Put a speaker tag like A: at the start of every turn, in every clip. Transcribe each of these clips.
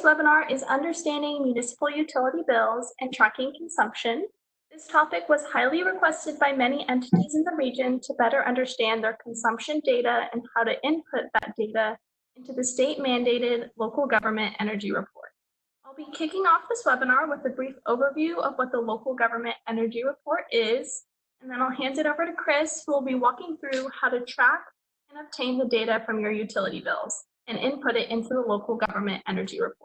A: webinar is Understanding Municipal Utility Bills and Tracking Consumption. This topic was highly requested by many entities in the region to better understand their consumption data and how to input that data into the state-mandated local government energy report. I'll be kicking off this webinar with a brief overview of what the local government energy report is, and then I'll hand it over to Chris, who will be walking through how to track and obtain the data from your utility bills and input it into the local government energy report.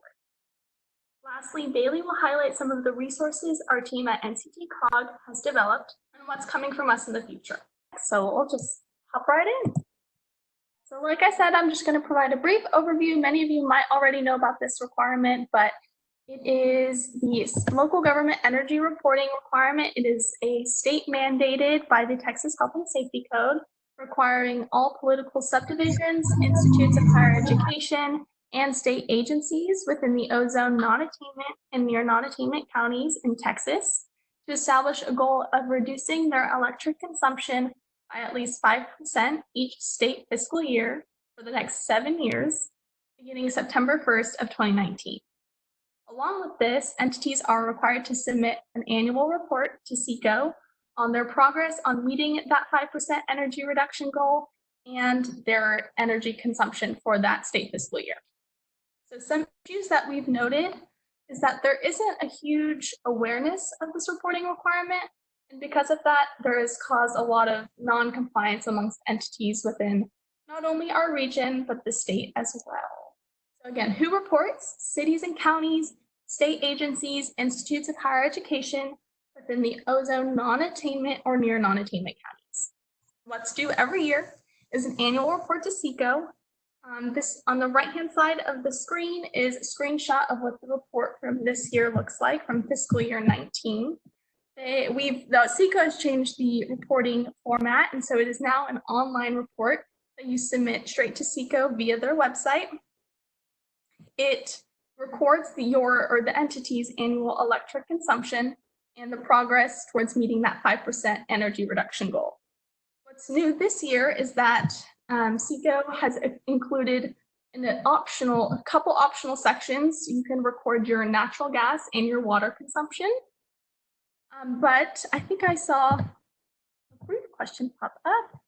A: Lastly, Bailey will highlight some of the resources our team at NCTCOG has developed and what's coming from us in the future. So we'll just hop right in. So like I said, I'm just going to provide a brief overview. Many of you might already know about this requirement, but it is the local government energy reporting requirement. It is a state mandated by the Texas Health and Safety Code, requiring all political subdivisions, institutes of higher education, and state agencies within the ozone non-attainment and near non-attainment counties in Texas to establish a goal of reducing their electric consumption by at least 5% each state fiscal year for the next 7 years, beginning September 1st of 2019. Along with this, entities are required to submit an annual report to SECO on their progress on meeting that 5% energy reduction goal and their energy consumption for that state fiscal year. So some issues that we've noted is that there isn't a huge awareness of this reporting requirement, and because of that, there has caused a lot of non-compliance amongst entities within not only our region, but the state as well. So again, who reports? Cities and counties, state agencies, institutes of higher education within the ozone non-attainment or near non-attainment counties. What's due every year is an annual report to SECO. This on the right-hand side of the screen is a screenshot of what the report from this year looks like from fiscal year 19. SECO has changed the reporting format, and so it is now an online report that you submit straight to SECO via their website. It records the entity's annual electric consumption and the progress towards meeting that 5% energy reduction goal. What's new this year is that SECO has included a couple optional sections. You can record your natural gas and your water consumption. But I think I saw a brief question pop up.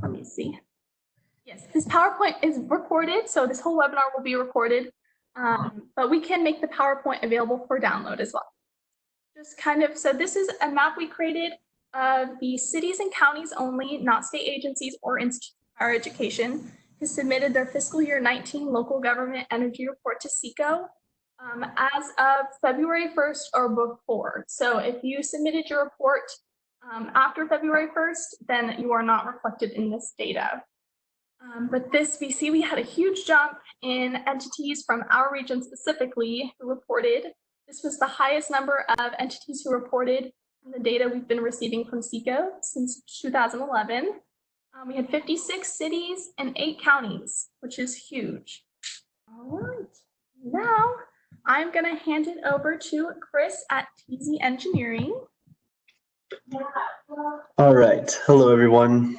A: Let me see. Yes, this PowerPoint is recorded, so this whole webinar will be recorded, but we can make the PowerPoint available for download as well. So this is a map we created of the cities and counties only, not state agencies or institutes of higher education, who submitted their fiscal year 19 local government energy report to SECO as of February 1st or before. So if you submitted your report after February 1st, then you are not reflected in this data. But we had a huge jump in entities from our region specifically who reported. This was the highest number of entities who reported from the data we've been receiving from SECO since 2011. We had 56 cities and 8 counties, which is huge. All right, now I'm going to hand it over to Chris at TEESI Engineering.
B: All right, hello everyone.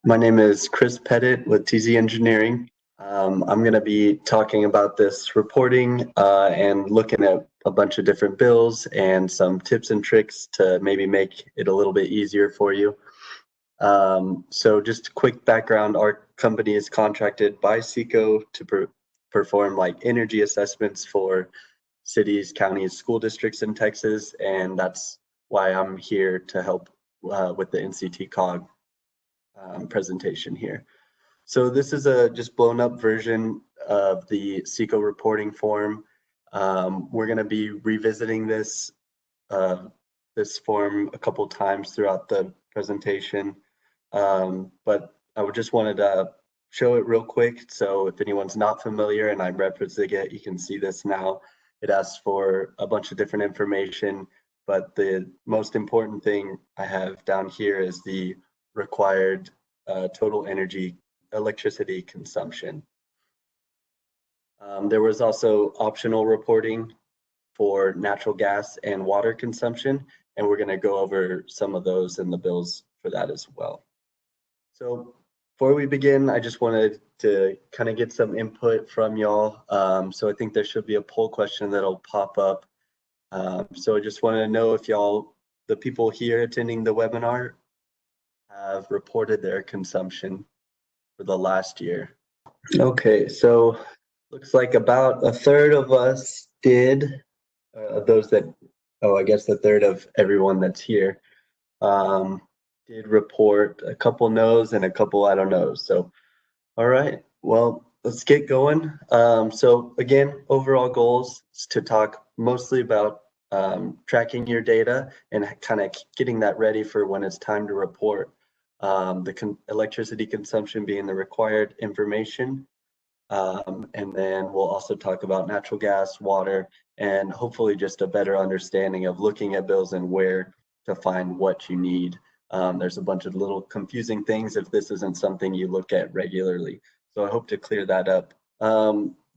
B: My name is Chris Pettit with TEESI Engineering. I'm going to be talking about this reporting and looking at a bunch of different bills and some tips and tricks to maybe make it a little bit easier for you. So just a quick background, our company is contracted by SECO to perform like energy assessments for cities, counties, school districts in Texas, and that's why I'm here to help with the NCTCOG presentation here. So this is a just blown up version of the SECO reporting form. We're going to be revisiting this form a couple times throughout the presentation, but I just wanted to show it real quick. So if anyone's not familiar and I'm referencing it, you can see this now. It asks for a bunch of different information, but the most important thing I have down here is the required total electricity consumption. There was also optional reporting for natural gas and water consumption, and we're going to go over some of those in the bills for that as well. So Before we begin, I just wanted to kind of get some input from y'all. So I think there should be a poll question that'll pop up. So I just wanted to know if y'all, the people here attending the webinar, have reported their consumption for the last year. Okay, so looks like about a third of us did, those that, I guess a third of everyone that's here did report. A couple no's and a couple I don't know. So, all right, well, let's get going. So again, overall goals is to talk mostly about tracking your data and kind of getting that ready for when it's time to report. The electricity consumption being the required information. And then we'll also talk about natural gas, water, and hopefully just a better understanding of looking at bills and where to find what you need. There's a bunch of little confusing things if this isn't something you look at regularly. So I hope to clear that up.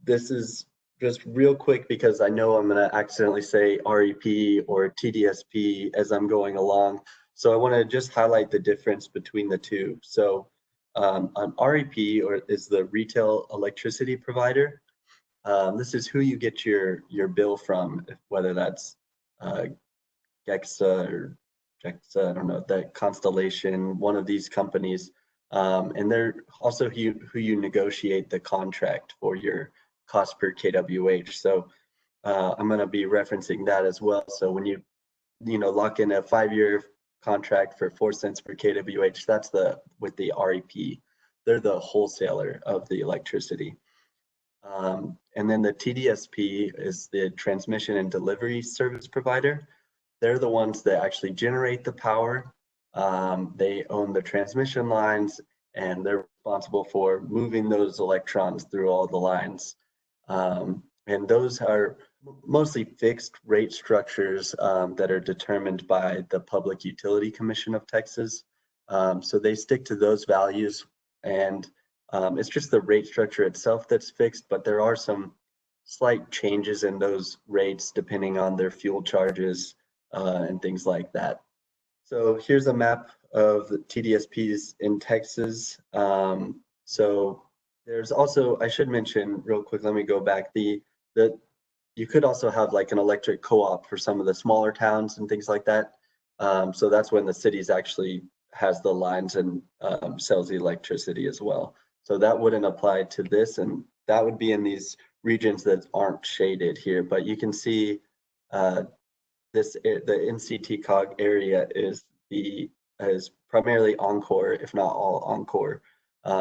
B: This is just real quick because I know I'm going to accidentally say REP or TDSP as I'm going along. So I want to just highlight the difference between the two. So an REP is the retail electricity provider. This is who you get your bill from, whether that's Gexa or Jexa, I don't know, that Constellation, one of these companies. And they're also who you negotiate the contract for your cost per kWh. So I'm going to be referencing that as well. So when you lock in a 5-year contract for 4 cents per kWh, that's with the REP. They're the wholesaler of the electricity. And then the TDSP is the transmission and delivery service provider. They're the ones that actually generate the power. They own the transmission lines and they're responsible for moving those electrons through all the lines. And those are mostly fixed rate structures that are determined by the Public Utility Commission of Texas. So they stick to those values, and it's just the rate structure itself that's fixed, but there are some slight changes in those rates depending on their fuel charges and things like that. So here's a map of the TDSPs in Texas. So there's also, I should mention real quick, let me go back, you could also have like an electric co-op for some of the smaller towns and things like that. So that's when the cities actually has the lines and sells the electricity as well. So that wouldn't apply to this, and that would be in these regions that aren't shaded here. But you can see the NCTCOG area is primarily Encore, if not all Encore.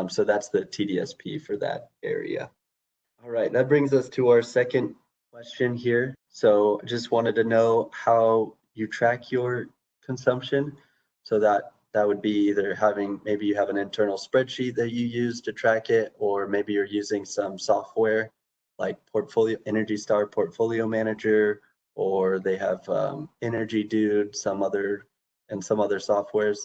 B: So that's the TDSP for that area. All right, that brings us to our second question here. So I just wanted to know how you track your consumption. So that would be either maybe you have an internal spreadsheet that you use to track it, or maybe you're using some software like ENERGYSTAR Portfolio Manager, or they have Energy Dude, some other softwares.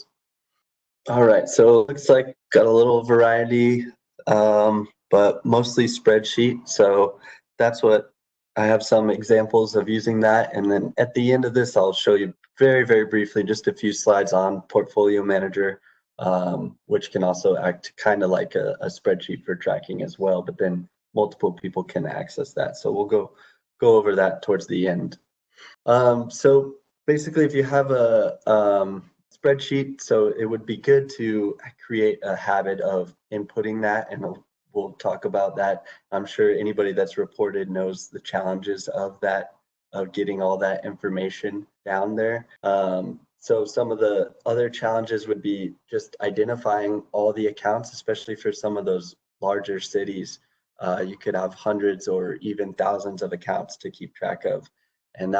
B: All right, so it looks like got a little variety, but mostly spreadsheet. So that's what I have some examples of using that. And then at the end of this, I'll show you very, very briefly just a few slides on Portfolio Manager, which can also act kind of like a spreadsheet for tracking as well, but then multiple people can access that. So we'll go over that towards the end. So basically, if you have a spreadsheet, so it would be good to create a habit of inputting that, and we'll talk about that. I'm sure anybody that's reported knows the challenges of that, of getting all that information down there. So some of the other challenges would be just identifying all the accounts, especially for some of those larger cities. You could have hundreds or even thousands of accounts to keep track of, and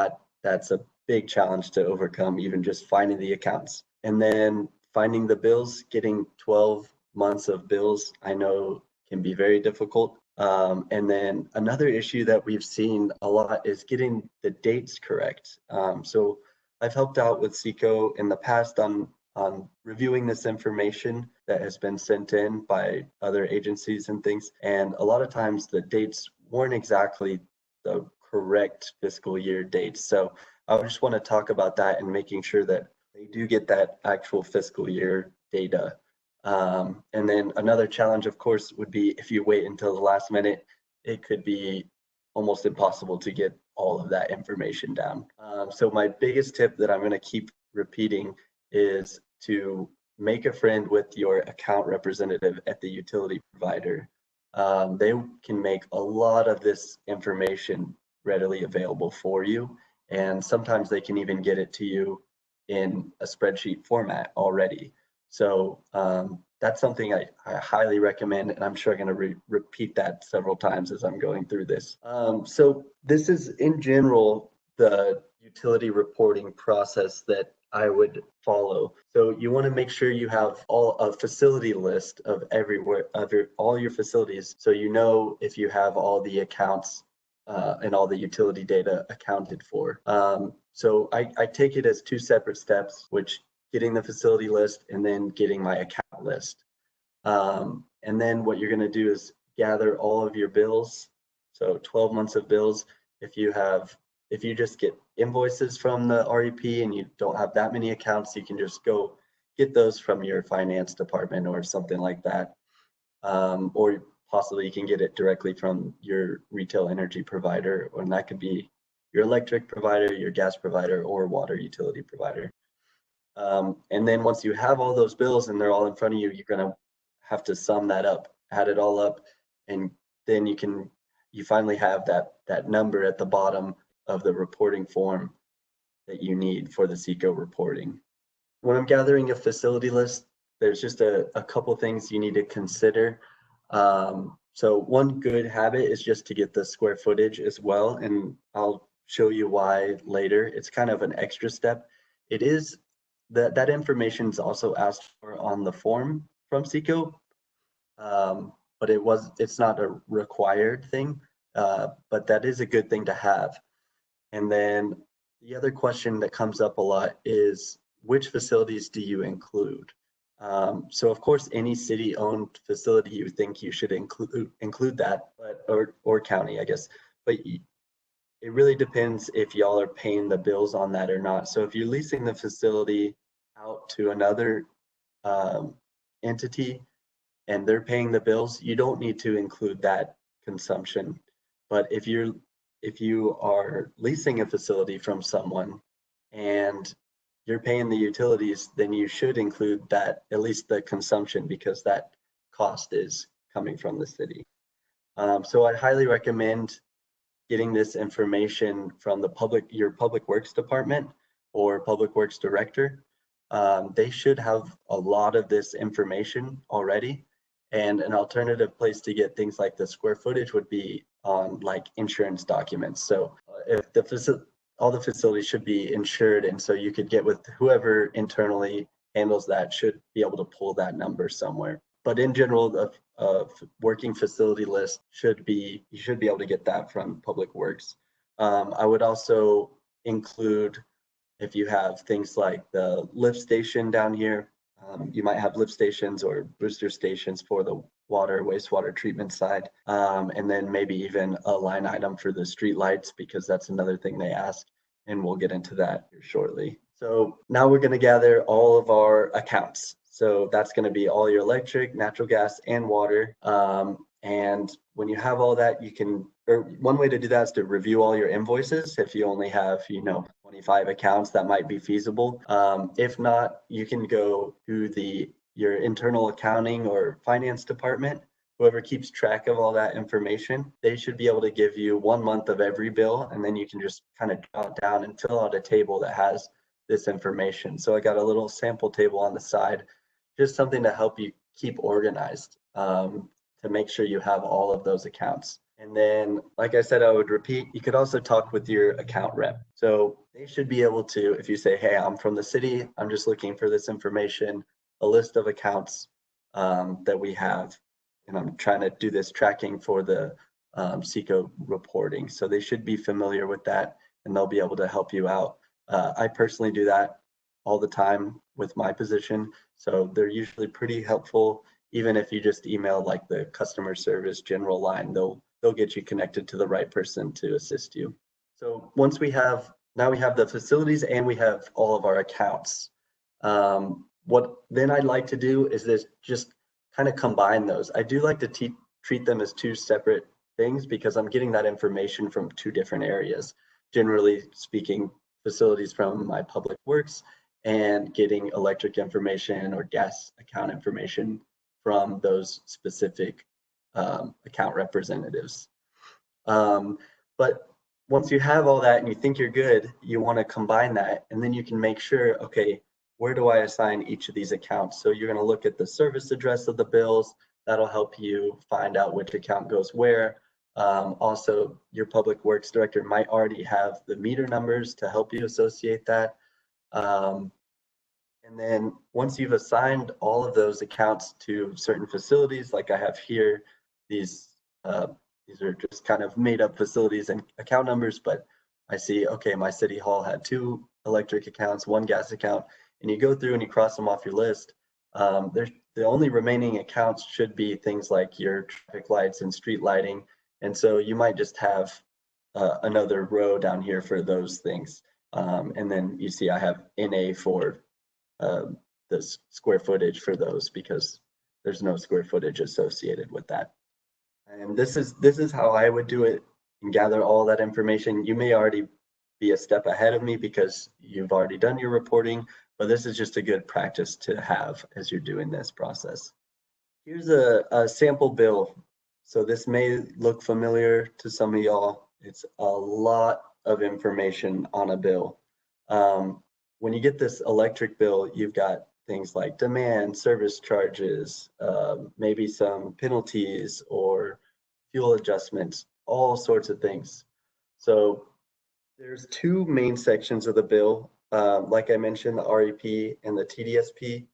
B: that's a big challenge to overcome, even just finding the accounts. And then finding the bills, getting 12 months of bills, I know can be very difficult. And then another issue that we've seen a lot is getting the dates correct. So I've helped out with SECO in the past on reviewing this information that has been sent in by other agencies and things. And a lot of times the dates weren't exactly the correct fiscal year dates. So I just want to talk about that and making sure that they do get that actual fiscal year data. And then another challenge, of course, would be if you wait until the last minute, it could be almost impossible to get all of that information down. So my biggest tip that I'm going to keep repeating is to make a friend with your account representative at the utility provider. They can make a lot of this information readily available for you, and sometimes they can even get it to you in a spreadsheet format already. So that's something I highly recommend, and I'm sure I'm going to repeat that several times as I'm going through this. So this is, in general, the utility reporting process that I would follow. So you want to make sure you have a facility list of all your facilities, so you know if you have all the accounts and all the utility data accounted for. So I take it as two separate steps, which getting the facility list and then getting my account list. And then what you're going to do is gather all of your bills. So 12 months of bills. If you just get invoices from the REP and you don't have that many accounts, you can just go get those from your finance department or something like that. Or possibly you can get it directly from your retail energy provider, and that could be your electric provider, your gas provider, or water utility provider. And then once you have all those bills and they're all in front of you, you're going to have to sum that up, add it all up, and then you finally have that number at the bottom of the reporting form that you need for the SECO reporting. When I'm gathering a facility list, there's just a couple things you need to consider. So one good habit is just to get the square footage as well, and I'll show you why later. It's kind of an extra step. It is that information is also asked for on the form from SECO, but it's not a required thing, but that is a good thing to have. And then the other question that comes up a lot is, which facilities do you include? So of course, any city-owned facility, you think you should include that, or county, I guess. But it really depends if y'all are paying the bills on that or not. So if you're leasing the facility out to another entity and they're paying the bills, you don't need to include that consumption. But if you are leasing a facility from someone and you're paying the utilities, then you should include that, at least the consumption, because that cost is coming from the city. So I highly recommend getting this information from your public works department or public works director. They should have a lot of this information already. And an alternative place to get things like the square footage would be on like insurance documents. So if all the facilities should be insured, and so you could get with whoever internally handles that should be able to pull that number somewhere. But in general, the working facility list you should be able to get that from Public Works. I would also include, if you have things like the lift station down here, you might have lift stations or booster stations for the wastewater treatment side, and then maybe even a line item for the street lights, because that's another thing they ask, and we'll get into that here shortly. So now we're going to gather all of our accounts. So that's going to be all your electric, natural gas, and water. And when you have all that, one way to do that is to review all your invoices. If you only have, 25 accounts, that might be feasible. If not, you can go to your internal accounting or finance department. Whoever keeps track of all that information, they should be able to give you 1 month of every bill, and then you can just kind of jot down and fill out a table that has this information. So I got a little sample table on the side, just something to help you keep organized, to make sure you have all of those accounts. And then, like I said, I would repeat, you could also talk with your account rep. So they should be able to, if you say, hey, I'm from the city, I'm just looking for this information, a list of accounts that we have, and I'm trying to do this tracking for the SECO reporting. So they should be familiar with that, and they'll be able to help you out. I personally do that all the time with my position. So they're usually pretty helpful. Even if you just email like the customer service general line, they'll get you connected to the right person to assist you. So now we have the facilities and we have all of our accounts. what then I'd like to do is this just kind of combine those. I do like to treat them as two separate things because I'm getting that information from two different areas. Generally speaking, facilities from my public works and getting electric information or gas account information from those specific account representatives. But once you have all that and you think you're good, you want to combine that, and then you can make sure, okay, where do I assign each of these accounts? So you're going to look at the service address of the bills. That'll help you find out which account goes where. Also, your public works director might already have the meter numbers to help you associate that. And then once you've assigned all of those accounts to certain facilities, like I have here, these are just kind of made up facilities and account numbers, but I see, okay, my city hall had 2 electric accounts, 1 gas account, and you go through and you cross them off your list. The only remaining accounts should be things like your traffic lights and street lighting. And so you might just have another row down here for those things. And then you see I have NA for the square footage for those because there's no square footage associated with that. And this is how I would do it and gather all that information. You may already be a step ahead of me because you've already done your reporting, but this is just a good practice to have as you're doing this process. Here's a sample bill. So this may look familiar to some of y'all. It's a lot of information on a bill. When you get this electric bill, you've got things like demand, service charges, maybe some penalties or fuel adjustments, all sorts of things. So there's 2 main sections of the bill. Like I mentioned, the REP and the TDSP.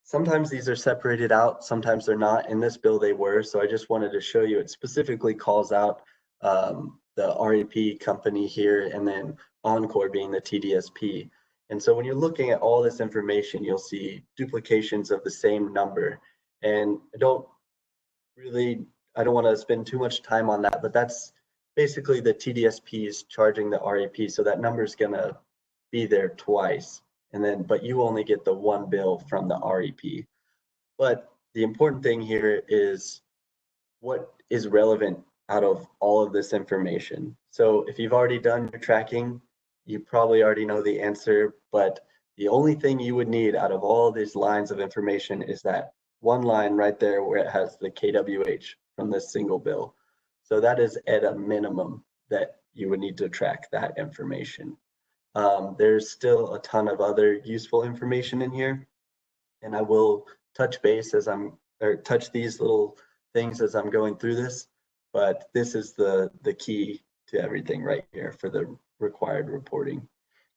B: Sometimes these are separated out, sometimes they're not. In this bill they were, so I just wanted to show you it specifically calls out the REP company here and then Encore being the TDSP. And so when you're looking at all this information, you'll see duplications of the same number. And I don't want to spend too much time on that, but that's basically the TDSPs charging the REP. So that number is going to be there twice. And then, but you only get the 1 bill from the REP. But the important thing here is what is relevant out of all of this information. So if you've already done your tracking, you probably already know the answer, but the only thing you would need out of all of these lines of information is that 1 line right there where it has the KWH from this single bill. So that is at a minimum that you would need to track that information. There's still a ton of other useful information in here, and I will touch base as touch these little things as I'm going through this, but this is the key to everything right here for the required reporting.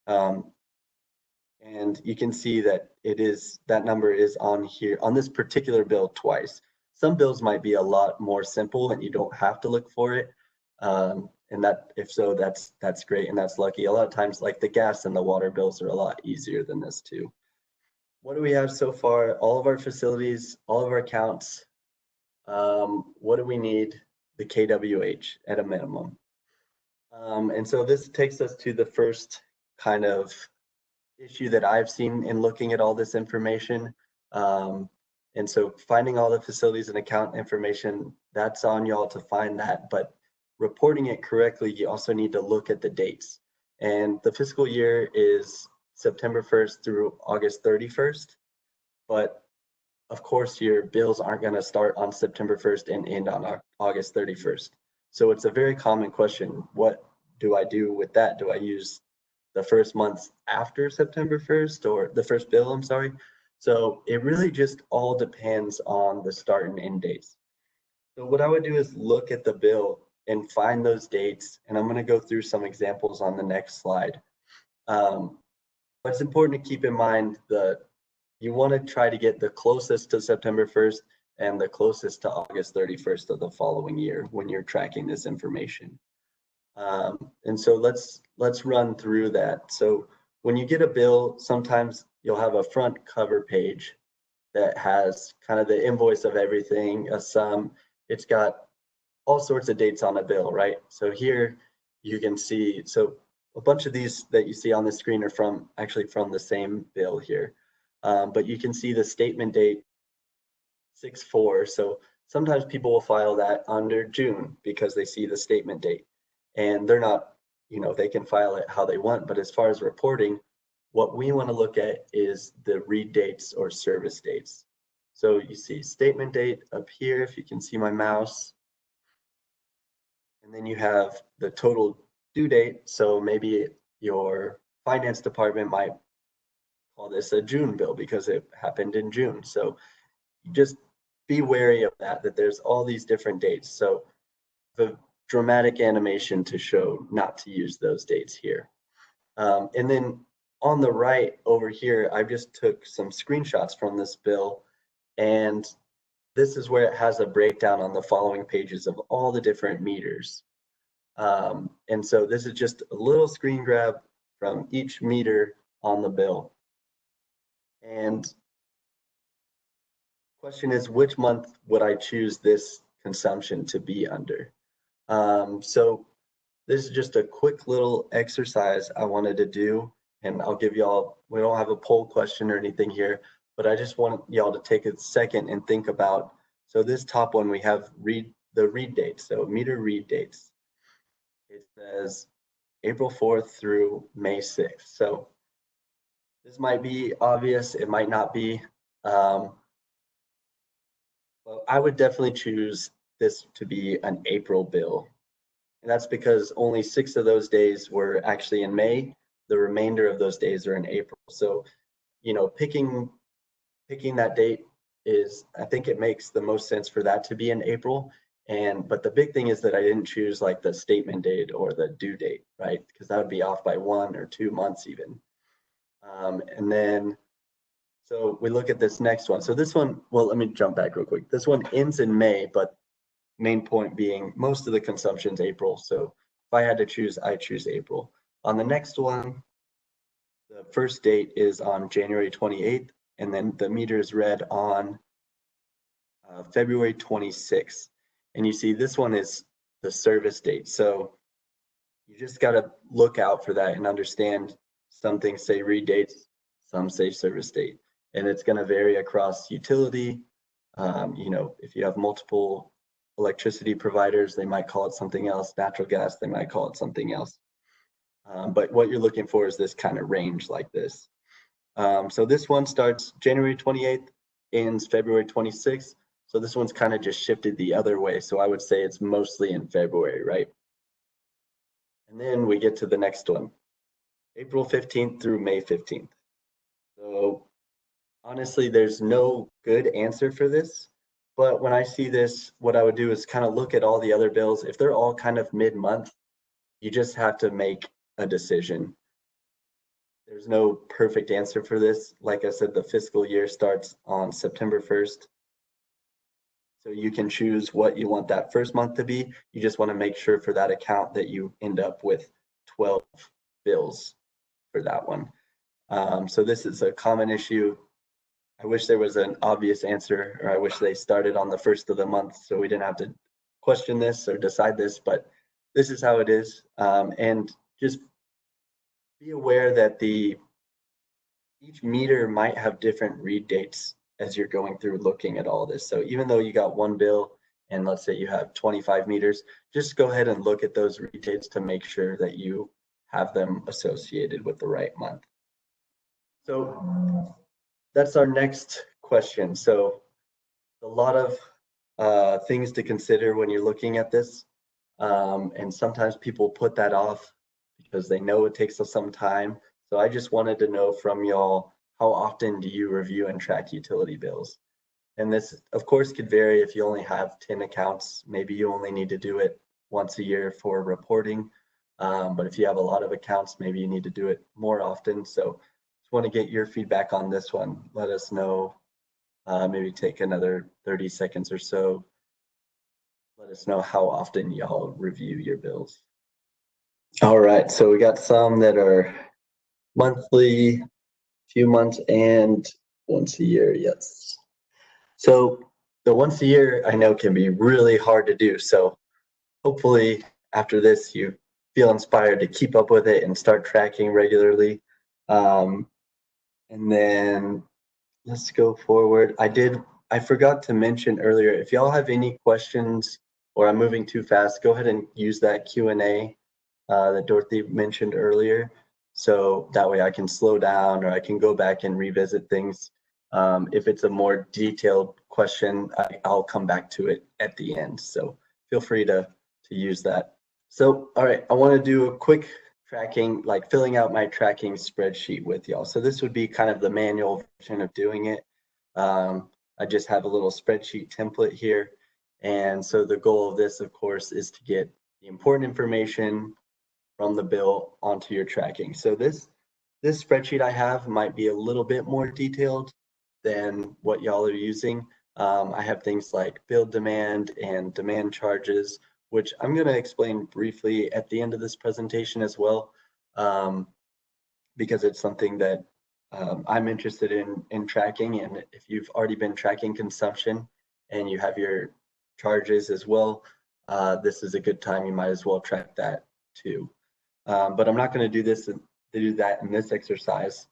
B: And you can see that that number is on here on this particular bill twice. Some bills might be a lot more simple and you don't have to look for it. And that, if so, that's great and that's lucky. A lot of times, like the gas and the water bills are a lot easier than this too. What do we have so far? All of our facilities, all of our accounts. What do we need? The KWH at a minimum. And so this takes us to the first kind of issue that I've seen in looking at all this information. And so finding all the facilities and account information, that's on y'all to find that, but reporting it correctly, you also need to look at the dates. And the fiscal year is September 1st through August 31st, but of course your bills aren't going to start on September 1st and end on August 31st. So it's a very common question. What do I do with that? Do I use the first month after September 1st or the first bill, I'm sorry. So it really just all depends on the start and end dates. So what I would do is look at the bill and find those dates. And I'm going to go through some examples on the next slide. But it's important to keep in mind that you want to try to get the closest to September 1st and the closest to August 31st of the following year when you're tracking this information. And so let's run through that. So when you get a bill, sometimes you'll have a front cover page that has kind of the invoice of everything, a sum. It's got all sorts of dates on a bill, right? So here you can see, so a bunch of these that you see on the screen are actually from the same bill here. But you can see the statement date 6/4. So sometimes people will file that under June because they see the statement date, and they're not, they can file it how they want. But as far as reporting, what we want to look at is the read dates or service dates. So you see statement date up here, if you can see my mouse. And then you have the total due date. So maybe your finance department might call this a June bill because it happened in June. So just be wary of that there's all these different dates. So the dramatic animation to show not to use those dates here. And then on the right over here, I just took some screenshots from this bill, and this is where it has a breakdown on the following pages of all the different meters. And so this is just a little screen grab from each meter on the bill. And question is, which month would I choose this consumption to be under? So this is just a quick little exercise I wanted to do, and I'll give y'all, we don't have a poll question or anything here, but I just want y'all to take a second and think about, so this top one, we have the read dates, so meter read dates. It says April 4th through May 6th. So this might be obvious, it might not be. Well, I would definitely choose this to be an April bill. And that's because only 6 of those days were actually in May. The remainder of those days are in April. So, picking that date is, I think it makes the most sense for that to be in April. But the big thing is that I didn't choose like the statement date or the due date, right? Because that would be off by 1 or 2 months even. And then, so we look at this next one. So this one, well, let me jump back real quick. This one ends in May, but main point being most of the consumption's April. So if I had to choose, I choose April. On the next one, the first date is on January 28th, and then the meter is read on February 26th. And you see this one is the service date. So you just got to look out for that and understand some things say read dates, some say service date. And it's going to vary across utility. If you have multiple electricity providers, they might call it something else. Natural gas, they might call it something else. But what you're looking for is this kind of range like this. So this one starts January 28th, ends February 26th. So this one's kind of just shifted the other way. So I would say it's mostly in February, right? And then we get to the next one, April 15th through May 15th. So honestly, there's no good answer for this. But when I see this, what I would do is kind of look at all the other bills. If they're all kind of mid-month, you just have to make a decision. There's no perfect answer for this. Like I said, the fiscal year starts on September 1st. So you can choose what you want that first month to be. You just want to make sure for that account that you end up with 12 bills for that one. So this is a common issue. I wish there was an obvious answer, or I wish they started on the first of the month so we didn't have to question this or decide this, but this is how it is. And just be aware that each meter might have different read dates as you're going through looking at all this. So even though you got one bill and let's say you have 25 meters, just go ahead and look at those read dates to make sure that you have them associated with the right month. So that's our next question. So a lot of things to consider when you're looking at this. And sometimes people put that off because they know it takes some time. So I just wanted to know from y'all, how often do you review and track utility bills? And this, of course, could vary if you only have 10 accounts. Maybe you only need to do it once a year for reporting. But if you have a lot of accounts, maybe you need to do it more often. So just want to get your feedback on this one. Let us know. Maybe take another 30 seconds or so. Let us know how often y'all review your bills. All right, so we got some that are monthly, few months, and once a year, yes. So the once a year I know can be really hard to do. So hopefully after this you feel inspired to keep up with it and start tracking regularly. And then let's go forward. I forgot to mention earlier, if y'all have any questions or I'm moving too fast, go ahead and use that Q&A that Dorothy mentioned earlier. So that way I can slow down or I can go back and revisit things. If it's a more detailed question, I'll come back to it at the end. So feel free to use that. So, all right, I want to do a quick tracking, like filling out my tracking spreadsheet with y'all. So this would be kind of the manual version of doing it. I just have a little spreadsheet template here. And so the goal of this, of course, is to get the important information from the bill onto your tracking. So this spreadsheet I have might be a little bit more detailed than what y'all are using. I have things like bill demand and demand charges, which I'm going to explain briefly at the end of this presentation as well, because it's something that I'm interested in tracking. And if you've already been tracking consumption and you have your charges as well, this is a good time. You might as well track that too. But I'm not going to do that in this exercise.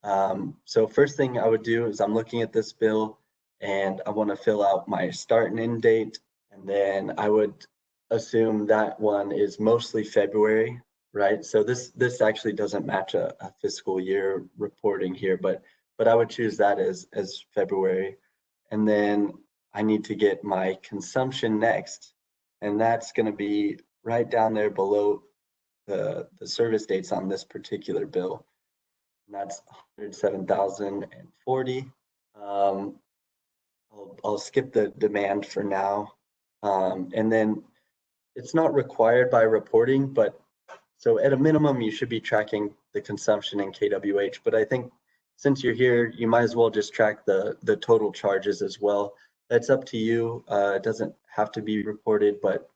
B: So first thing I would do is I'm looking at this bill and I want to fill out my start and end date. And then I would assume that one is mostly February, right? So this actually doesn't match a fiscal year reporting here, but I would choose that as February. And then I need to get my consumption next. And that's going to be right down there below the service dates on this particular bill. And that's 107,040. I'll skip the demand for now. And then it's not required by reporting, but so at a minimum, you should be tracking the consumption in kWh. But I think since you're here, you might as well just track the total charges as well. That's up to you. It doesn't have to be reported, but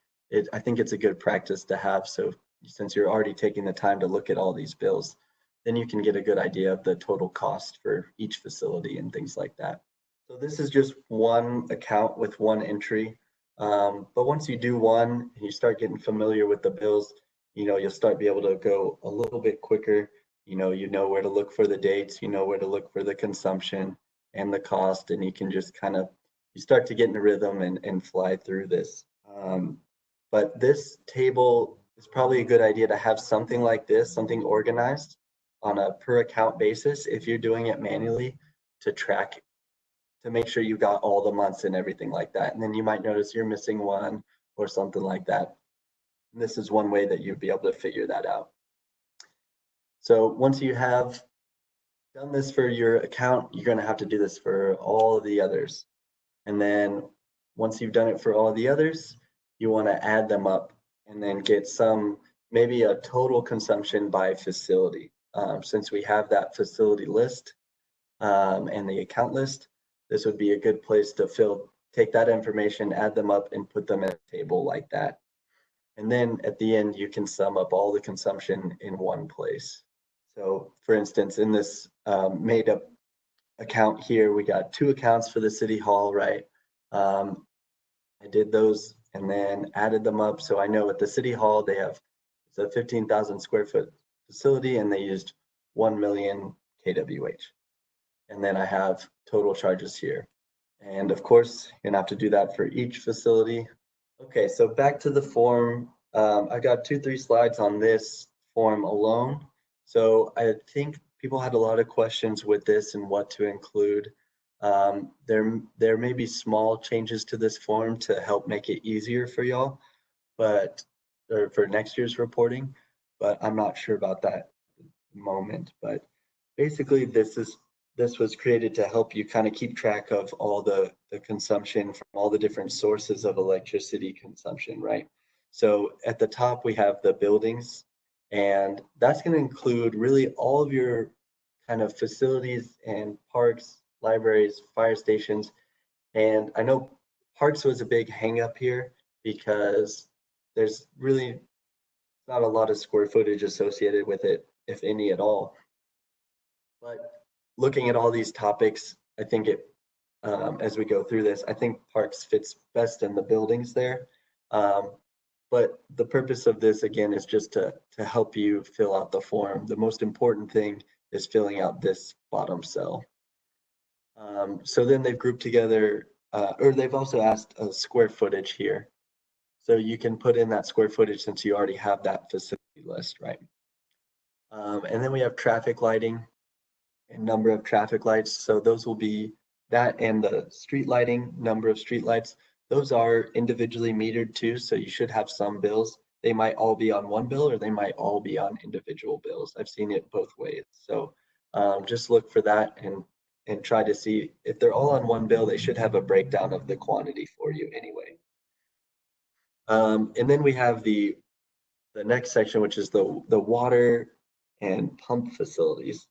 B: I think it's a good practice to have. So since you're already taking the time to look at all these bills, then you can get a good idea of the total cost for each facility and things like that. So this is just one account with one entry. But once you do one and you start getting familiar with the bills, you'll start be able to go a little bit quicker. You know where to look for the dates, you know where to look for the consumption and the cost, and you can just you start to get in a rhythm and fly through this. But this table is probably a good idea to have something like this, something organized on a per account basis if you're doing it manually to track, to make sure you got all the months and everything like that. And then you might notice you're missing one or something like that. And this is one way that you'd be able to figure that out. So once you have done this for your account, you're going to have to do this for all of the others. And then once you've done it for all of the others, you want to add them up and then get maybe a total consumption by facility. Since we have that facility list and the account list, this would be a good place to take that information, add them up, and put them in a table like that. And then at the end, you can sum up all the consumption in one place. So for instance, in this made up account here, we got 2 accounts for the city hall, right? I did those and then added them up. So I know at the city hall, it's a 15,000 square foot facility and they used 1 million kWh. And then I have total charges here. And of course, you're gonna have to do that for each facility. Okay, so back to the form. I got 2-3 slides on this form alone. So I think people had a lot of questions with this and what to include. There may be small changes to this form to help make it easier for y'all, or for next year's reporting, but I'm not sure about that moment. But basically, this was created to help you kind of keep track of all the consumption from all the different sources of electricity consumption, right? So at the top, we have the buildings, and that's going to include really all of your kind of facilities and parks, libraries, fire stations. And I know parks was a big hang up here because there's really not a lot of square footage associated with it, if any at all. But looking at all these topics, I think as we go through this, I think parks fits best in the buildings there. But the purpose of this, again, is just to help you fill out the form. The most important thing is filling out this bottom cell. So then they've grouped together, or they've also asked a square footage here. So you can put in that square footage since you already have that facility list, right? And then we have traffic lighting and number of traffic lights. So those will be that, and the street lighting, number of street lights. Those are individually metered too, so you should have some bills. They might all be on one bill or they might all be on individual bills. I've seen it both ways. So just look for that and try to see if they're all on one bill, they should have a breakdown of the quantity for you anyway. And then we have the next section, which is the water and pump facilities.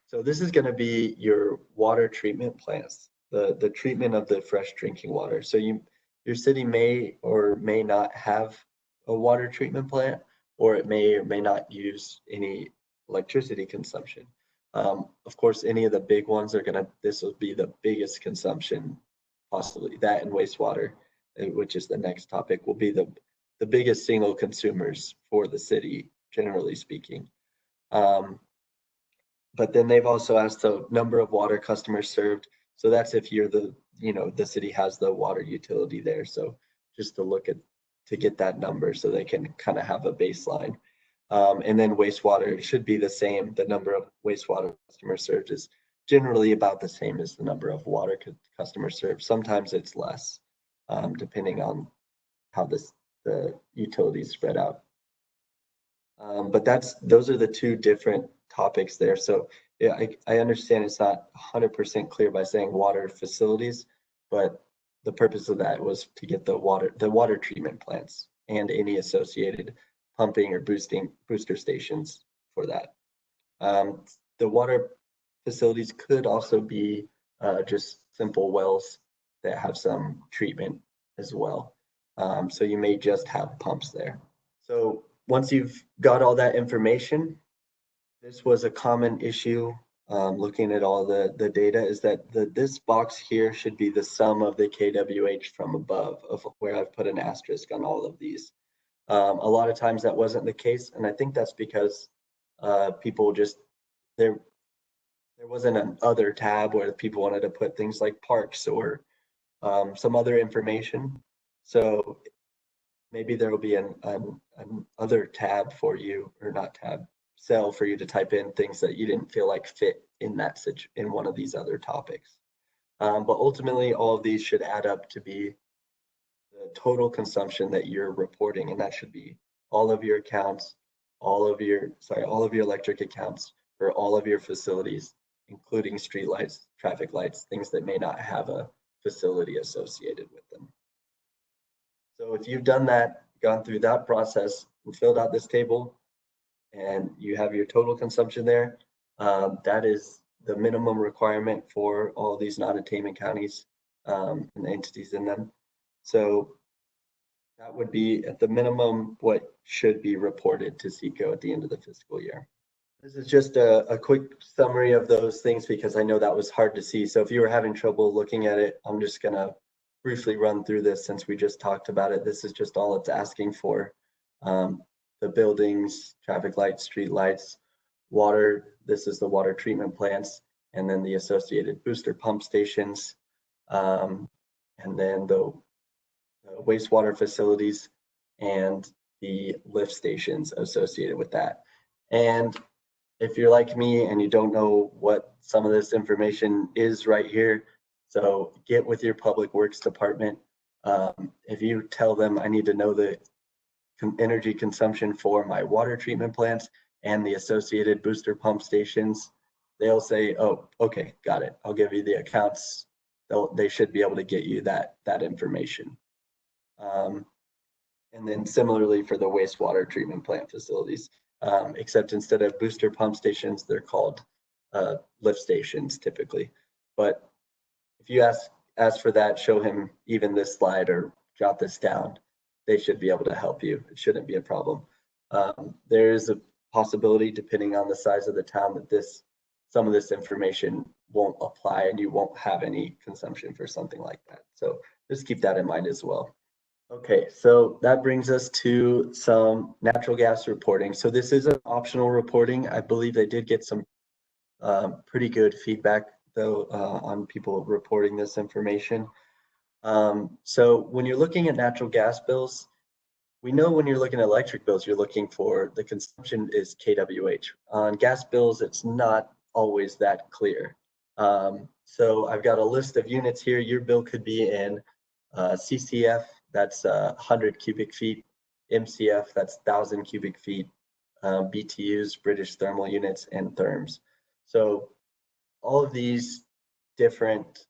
B: So this is going to be your water treatment plants, the treatment of the fresh drinking water. So your city may or may not have a water treatment plant, or it may or may not use any electricity consumption. Of course, any of the big ones are this will be the biggest consumption, possibly that and wastewater, which is the next topic, will be the biggest single consumers for the city, generally speaking. But then they've also asked the number of water customers served. So that's if you're the city has the water utility there. So just to get that number so they can kind of have a baseline. And then wastewater should be the same. The number of wastewater customers served is generally about the same as the number of water customers served. Sometimes it's less, depending on how the utilities spread out. But those are the two different topics there. So yeah, I understand it's not 100% clear by saying water facilities, but the purpose of that was to get the water treatment plants and any associated pumping or booster stations for that. The water facilities could also be just simple wells that have some treatment as well. So you may just have pumps there. So once you've got all that information, this was a common issue looking at all the data, is that this box here should be the sum of the kWh from above, of where I've put an asterisk on all of these. A lot of times that wasn't the case, and I think that's because people just, there wasn't an other tab where people wanted to put things like parks or some other information. So maybe there will be an other tab for you, or not tab, cell for you to type in things that you didn't feel like fit in in one of these other topics. But ultimately, all of these should add up to be the total consumption that you're reporting, and that should be all of your accounts, all of your electric accounts for all of your facilities, including street lights, traffic lights, things that may not have a facility associated with them. So if you've done that, gone through that process and filled out this table, and you have your total consumption there, that is the minimum requirement for all these non-attainment counties and the entities in them. So that would be at the minimum what should be reported to SECO at the end of the fiscal year. This is just a quick summary of those things, because I know that was hard to see. So if you were having trouble looking at it, I'm just gonna briefly run through this since we just talked about it. This is just all it's asking for. The buildings, traffic lights, street lights, water, this is the water treatment plants, and then the associated booster pump stations, and then the wastewater facilities and the lift stations associated with that. And if you're like me and you don't know what some of this information is right here, so get with your public works department. If you tell them I need to know the energy consumption for my water treatment plants and the associated booster pump stations, they'll say, oh, okay, got it. I'll give you the accounts. They should be able to get you that information. And then similarly for the wastewater treatment plant facilities, except instead of booster pump stations, they're called lift stations typically. But if you ask for that, show him even this slide or jot this down, they should be able to help you. It shouldn't be a problem. There is a possibility, depending on the size of the town, that some of this information won't apply and you won't have any consumption for something like that. So just keep that in mind as well. Okay, so that brings us to some natural gas reporting. So this is an optional reporting. I believe they did get some pretty good feedback though on people reporting this information. So when you're looking at natural gas bills, we know when you're looking at electric bills, you're looking for the consumption is kWh. On gas bills, it's not always that clear. So I've got a list of units here. Your bill could be in CCF, that's 100 cubic feet, MCF, that's 1,000 cubic feet, BTUs, British thermal units, and therms. So all of these different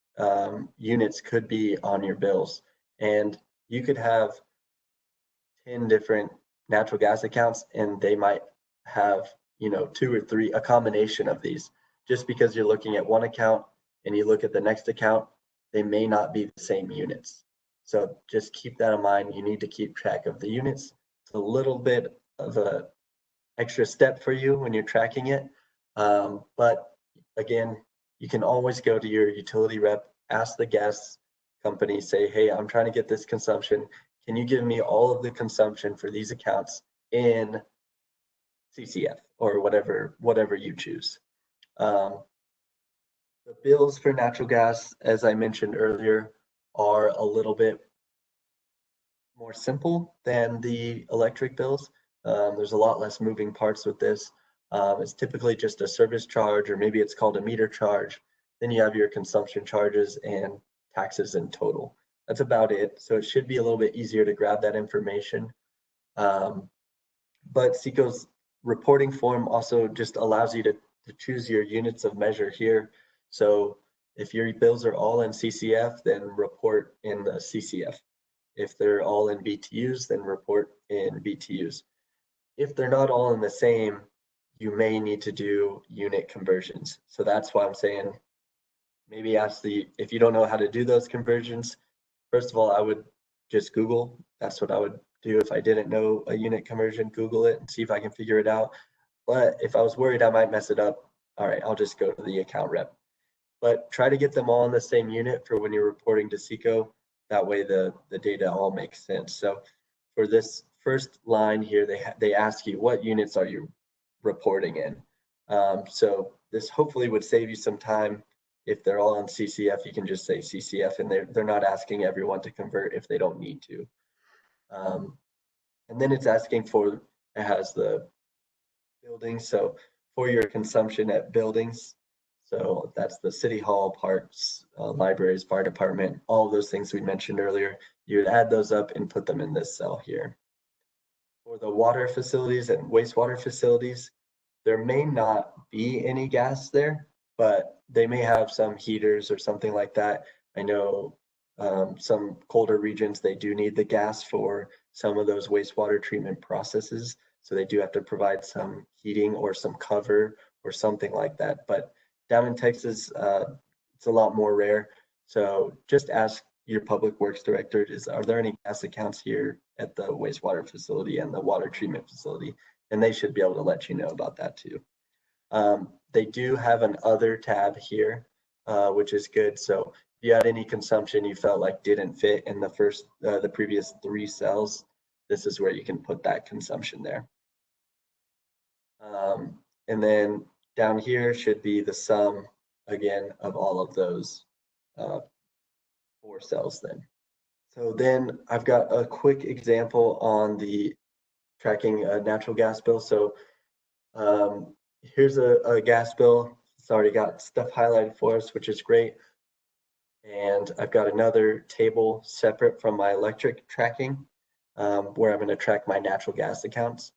B: units could be on your bills. And you could have 10 different natural gas accounts and they might have, 2 or 3, a combination of these. Just because you're looking at one account and you look at the next account, they may not be the same units. So just keep that in mind. You need to keep track of the units. It's a little bit of a extra step for you when you're tracking it. But again, you can always go to your utility rep, ask the gas company, say, hey, I'm trying to get this consumption. Can you give me all of the consumption for these accounts in CCF or whatever you choose? The bills for natural gas, as I mentioned earlier, are a little bit more simple than the electric bills. There's a lot less moving parts with this. It's typically just a service charge, or maybe it's called a meter charge. Then you have your consumption charges and taxes in total. That's about it. So it should be a little bit easier to grab that information. But SECO's reporting form also just allows you to choose your units of measure here. So if your bills are all in CCF, then report in the CCF. If they're all in BTUs, then report in BTUs. If they're not all in the same, you may need to do unit conversions. So that's why I'm saying maybe if you don't know how to do those conversions, first of all, I would just Google. That's what I would do if I didn't know a unit conversion, Google it and see if I can figure it out. But if I was worried I might mess it up, all right, I'll just go to the account rep. But try to get them all in the same unit for when you're reporting to SECO. That way the data all makes sense. So for this first line here, they ask you what units are you reporting in. So this hopefully would save you some time. If they're all on CCF, you can just say CCF, and they're not asking everyone to convert if they don't need to. And then it's asking for, it has the buildings. So for your consumption at buildings, so that's the city hall, parks, libraries, fire department, all of those things we mentioned earlier. You would add those up and put them in this cell here. For the water facilities and wastewater facilities, there may not be any gas there, but they may have some heaters or something like that. I know some colder regions, they do need the gas for some of those wastewater treatment processes. So they do have to provide some heating or some cover or something like that. But down in Texas, it's a lot more rare. So just ask your public works director, are there any gas accounts here at the wastewater facility and the water treatment facility? And they should be able to let you know about that too. They do have an other tab here, which is good. So if you had any consumption you felt like didn't fit in the previous 3 cells, this is where you can put that consumption there. And then down here should be the sum again of all of those 4 cells then. So then I've got a quick example on the tracking a natural gas bill. So here's a gas bill. It's already got stuff highlighted for us, which is great. And I've got another table separate from my electric tracking, where I'm going to track my natural gas accounts.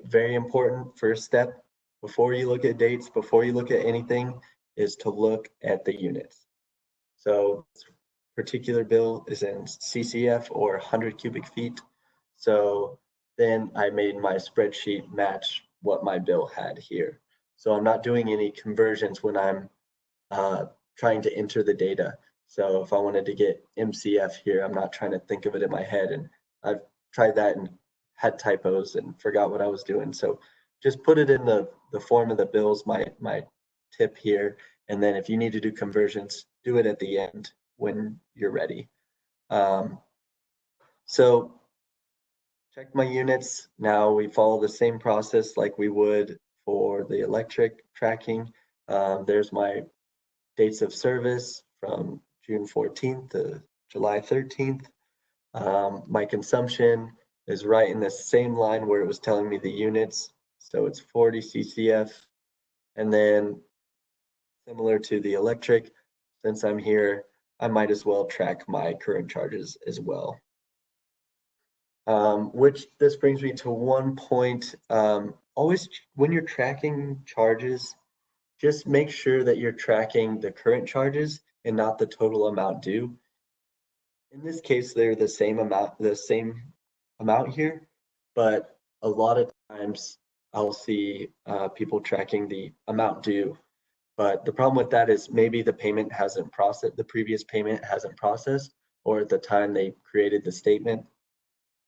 B: Very important first step before you look at dates, before you look at anything, is to look at the units. So this particular bill is in CCF or 100 cubic feet. So then I made my spreadsheet match what my bill had here. So I'm not doing any conversions when I'm trying to enter the data. So if I wanted to get MCF here, I'm not trying to think of it in my head. And I've tried that and had typos and forgot what I was doing. So just put it in the form of the bills, my tip here. And then if you need to do conversions, do it at the end when you're ready. So check my units. Now we follow the same process like we would for the electric tracking. There's my dates of service from June 14th to July 13th. My consumption is right in the same line where it was telling me the units. So it's 40 CCF. And then similar to the electric, since I'm here, I might as well track my current charges as well. Which this brings me to one point. Always when you're tracking charges, just make sure that you're tracking the current charges and not the total amount due. In this case, they're the same amount here, but a lot of times I'll see people tracking the amount due. But the problem with that is maybe the payment hasn't processed, the previous payment hasn't processed, or at the time they created the statement,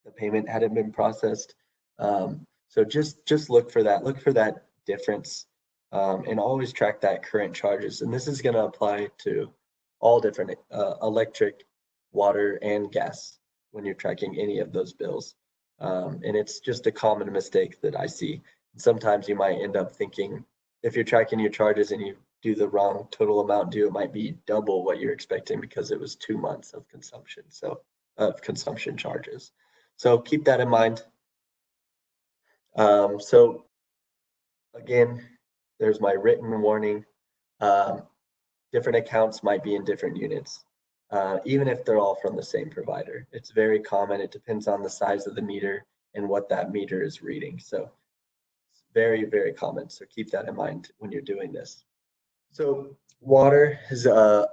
B: the payment hadn't been processed. So just look for that difference, and always track that current charges. And this is going to apply to all different electric, water, and gas when you're tracking any of those bills. And it's just a common mistake that I see. Sometimes you might end up thinking, if you're tracking your charges and you do the wrong total amount due, it might be double what you're expecting because it was 2 months of consumption, so of consumption charges. So keep that in mind. So again, there's my written warning. Different accounts might be in different units, even if they're all from the same provider. It's very common. It depends on the size of the meter and what that meter is reading. So it's very, very common. So keep that in mind when you're doing this. So water is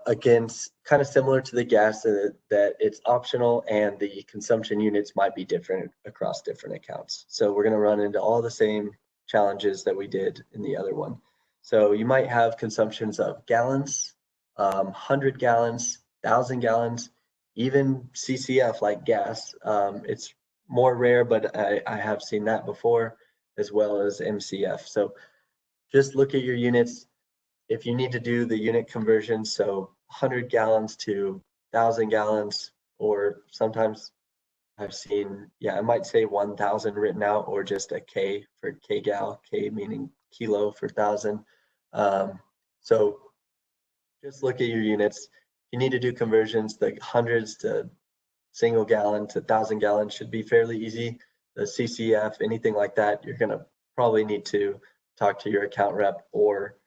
B: again kind of similar to the gas that it's optional and the consumption units might be different across different accounts. So we're going to run into all the same challenges that we did in the other one. So you might have consumptions of gallons, 100 gallons, 1,000 gallons, even CCF like gas. It's more rare, but I have seen that before, as well as MCF. So just look at your units. If you need to do the unit conversion, so 100 gallons to 1,000 gallons, or sometimes I've seen, I might say 1,000 written out, or just a K for kgal, K meaning kilo for 1,000. So just look at your units. If you need to do conversions, the hundreds to single gallon to 1,000 gallons should be fairly easy. The CCF, anything like that, you're going to probably need to talk to your account rep or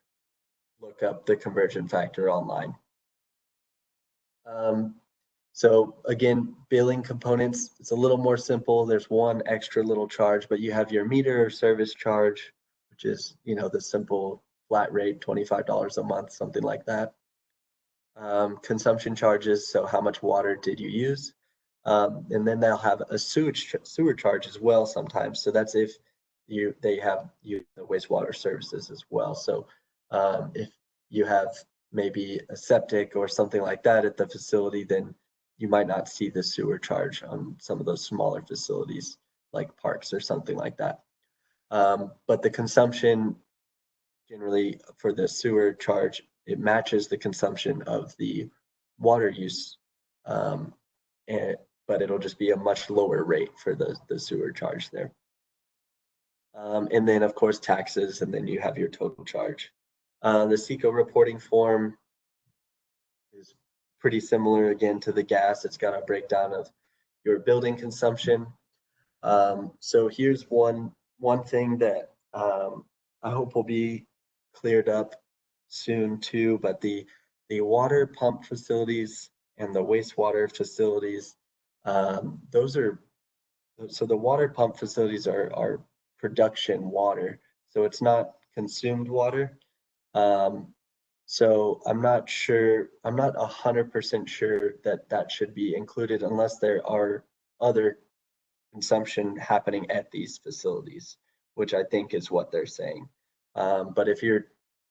B: look up the conversion factor online. So again, billing components, it's a little more simple. There's one extra little charge, but you have your meter or service charge, which is, the simple flat rate, $25 a month, something like that. Consumption charges, so how much water did you use? And then they'll have a sewer charge as well sometimes. So that's if they have the wastewater services as well. So if you have maybe a septic or something like that at the facility, then you might not see the sewer charge on some of those smaller facilities like parks or something like that. But the consumption generally for the sewer charge, it matches the consumption of the water use, but it'll just be a much lower rate for the sewer charge there. And then of course taxes, and then you have your total charge. The SECO reporting form is pretty similar again to the gas. It's got a breakdown of your building consumption. So here's one thing that I hope will be cleared up soon too, but the water pump facilities and the wastewater facilities, so the water pump facilities are production water, so it's not consumed water. So I'm not 100% sure that should be included unless there are other consumption happening at these facilities, which I think is what they're saying. But if you're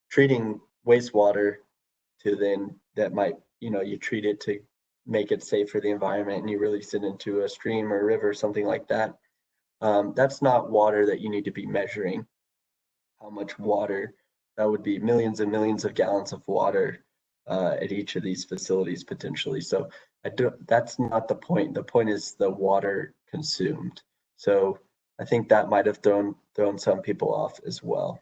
B: treating wastewater that might, you treat it to make it safe for the environment and you release it into a stream or a river, something like that. That's not water that you need to be measuring how much water. That would be millions and millions of gallons of water at each of these facilities potentially. So That's not the point. The point is the water consumed. So I think that might have thrown some people off as well.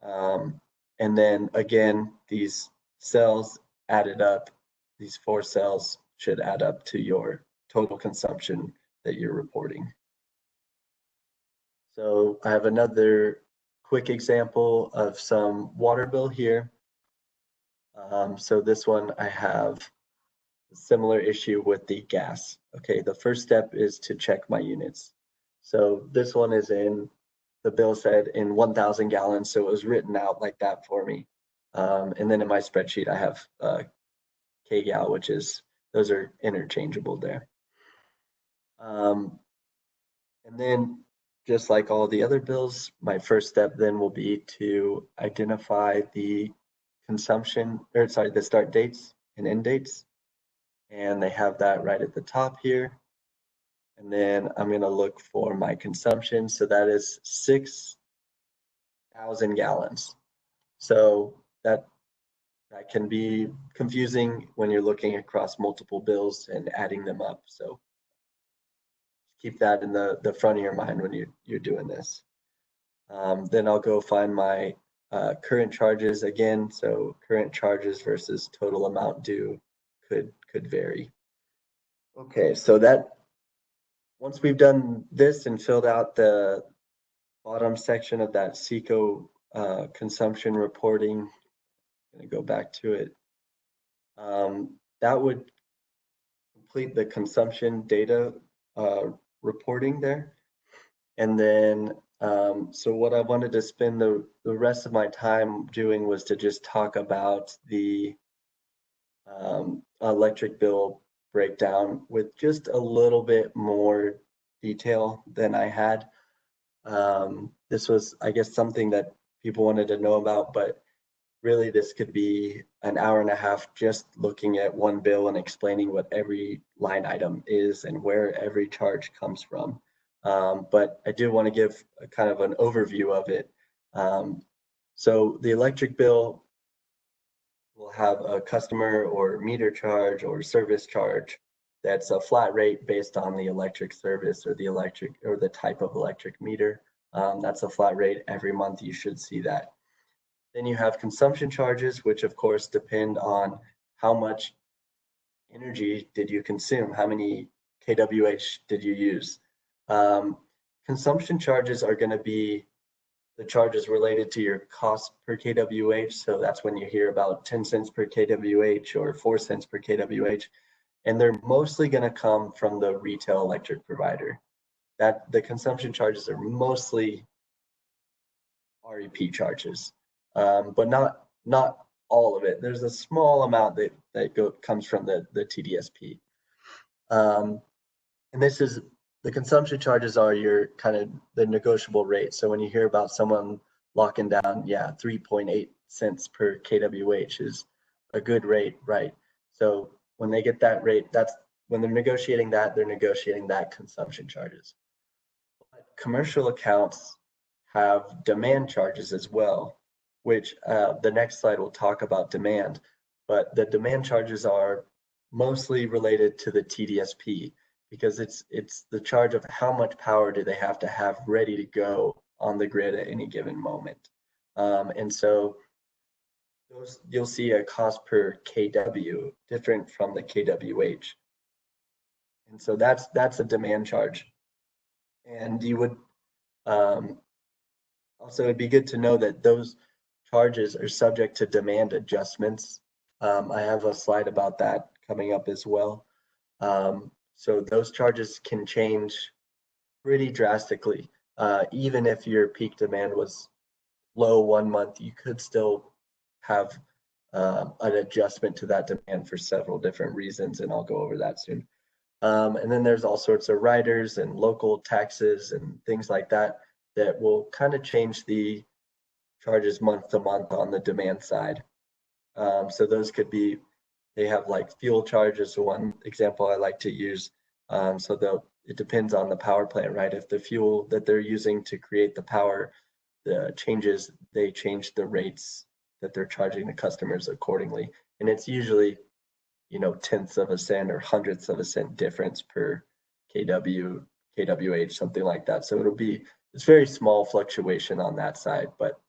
B: And then again, these cells added up, these 4 cells should add up to your total consumption that you're reporting. So I have another quick example of some water bill here. So this one I have a similar issue with the gas. Okay, the first step is to check my units. So this one is in, the bill said in 1,000 gallons, so it was written out like that for me. And then in my spreadsheet, I have kgal, which is, those are interchangeable there. And then just like all the other bills, my first step then will be to identify the consumption, or sorry, the start dates and end dates. And they have that right at the top here. And then I'm going to look for my consumption. So that is 6,000 gallons. So that can be confusing when you're looking across multiple bills and adding them up. So keep that in the front of your mind when you're doing this. Then I'll go find my current charges again. So current charges versus total amount due could vary. Okay, so that once we've done this and filled out the bottom section of that SECO consumption reporting, I'm going to go back to it. That would complete the consumption data reporting there. And then, so what I wanted to spend the rest of my time doing was to just talk about the electric bill breakdown with just a little bit more detail than I had. This was, I guess, something that people wanted to know about, but really this could be an hour and a half just looking at one bill and explaining what every line item is and where every charge comes from. But I do want to give a kind of an overview of it. So the electric bill will have a customer or meter charge or service charge that's a flat rate based on the electric service or the electric or the type of electric meter. That's a flat rate every month. You should see that. Then you have consumption charges, which of course depend on how much energy did you consume, how many kWh did you use. Consumption charges are going to be the charges related to your cost per kWh. So that's when you hear about 10 cents per kWh or 4 cents per kWh. And they're mostly going to come from the retail electric provider. That the consumption charges are mostly REP charges, but not all of it. There's a small amount that comes from the TDSP. And this is, the consumption charges are your kind of the negotiable rate. So when you hear about someone locking down, yeah, 3.8 cents per kWh is a good rate, right? So when they get that rate, that's when they're negotiating that consumption charges. But commercial accounts have demand charges as well, which the next slide will talk about demand, but the demand charges are mostly related to the TDSP because it's the charge of how much power do they have to have ready to go on the grid at any given moment. And so those, you'll see a cost per kW different from the kWh. And so that's a demand charge. And you would also, it'd be good to know that those charges are subject to demand adjustments. I have a slide about that coming up as well. So those charges can change pretty drastically. Even if your peak demand was low one month, you could still have an adjustment to that demand for several different reasons, and I'll go over that soon. And then there's all sorts of riders and local taxes and things like that that will kind of change the charges month to month on the demand side. So those could be, they have like fuel charges, one example I like to use. So it depends on the power plant, right? If the fuel that they're using to create the power changes, they change the rates that they're charging the customers accordingly. And it's usually, tenths of a cent or hundredths of a cent difference per kWh, something like that. So it's very small fluctuation on that side, but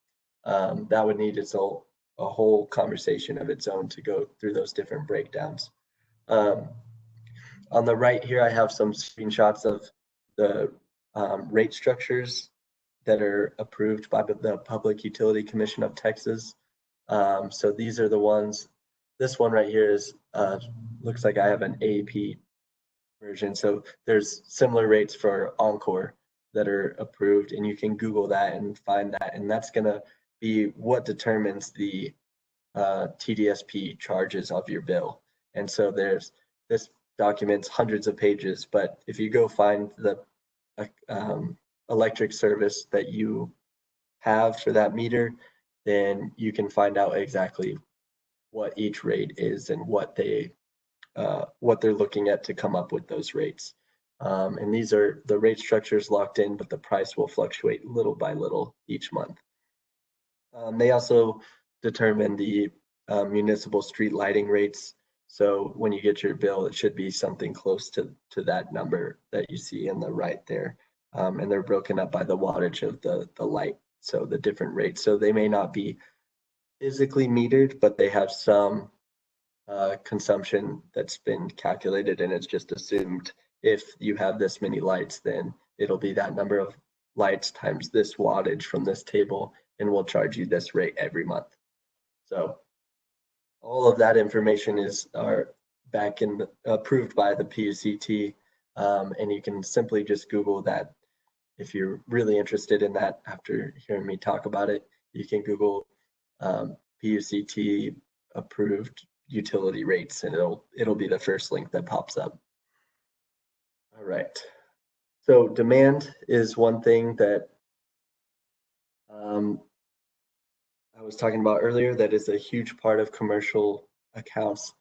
B: that would need a whole conversation of its own to go through those different breakdowns. On the right here, I have some screenshots of the rate structures that are approved by the Public Utility Commission of Texas. So these are the ones. This one right here is looks like I have an AAP version. So there's similar rates for Encore that are approved, and you can Google that and find that, and that's going to be what determines the TDSP charges of your bill. And so this documents hundreds of pages, but if you go find the electric service that you have for that meter, then you can find out exactly what each rate is and what they're looking at to come up with those rates. And these are the rate structures locked in, but the price will fluctuate little by little each month. They also determine the municipal street lighting rates. So when you get your bill, it should be something close to that number that you see in the right there. And they're broken up by the wattage of the light, so the different rates. So they may not be physically metered, but they have some consumption that's been calculated, and it's just assumed if you have this many lights, then it'll be that number of lights times this wattage from this table, and we'll charge you this rate every month. So all of that information are back in approved by the PUCT, and you can simply just Google that. If you're really interested in that after hearing me talk about it, you can Google PUCT approved utility rates, and it'll be the first link that pops up. All right. So demand is one thing that I was talking about earlier that is a huge part of commercial accounts.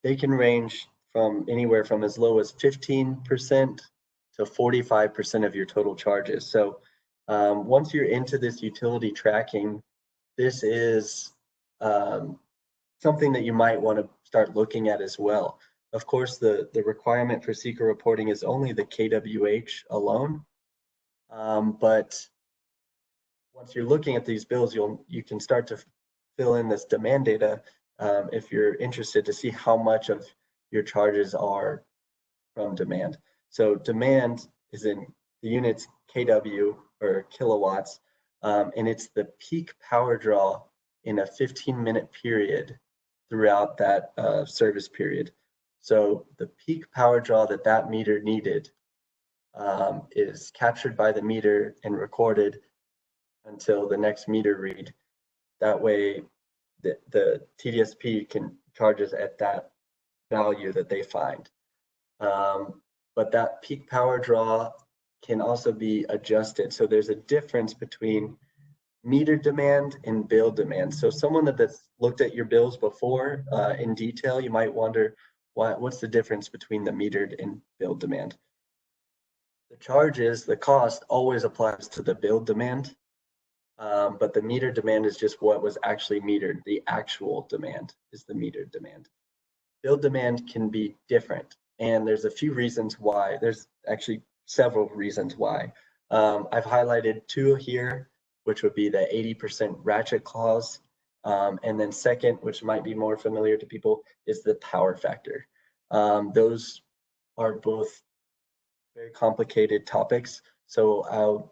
B: They can range from anywhere from as low as 15% to 45% of your total charges. So once you're into this utility tracking, this is something that you might want to start looking at as well. Of course, the requirement for SECO reporting is only the kWh alone, but once you're looking at these bills, you can start to fill in this demand data if you're interested to see how much of your charges are from demand. So demand is in the units kW or kilowatts, and it's the peak power draw in a 15-minute period throughout that service period. So the peak power draw that meter needed is captured by the meter and recorded until the next meter read. That way the TDSP can charge us at that value that they find. But that peak power draw can also be adjusted. So there's a difference between meter demand and bill demand. So someone that's looked at your bills before in detail, you might wonder what's the difference between the metered and bill demand. The cost always applies to the bill demand, but the meter demand is just what was actually metered. The actual demand is the metered demand. Bill demand can be different, and there's a few reasons why. There's actually several reasons why. I've highlighted two here, which would be the 80% ratchet clause. And then second, which might be more familiar to people, is the power factor. Those are both very complicated topics. So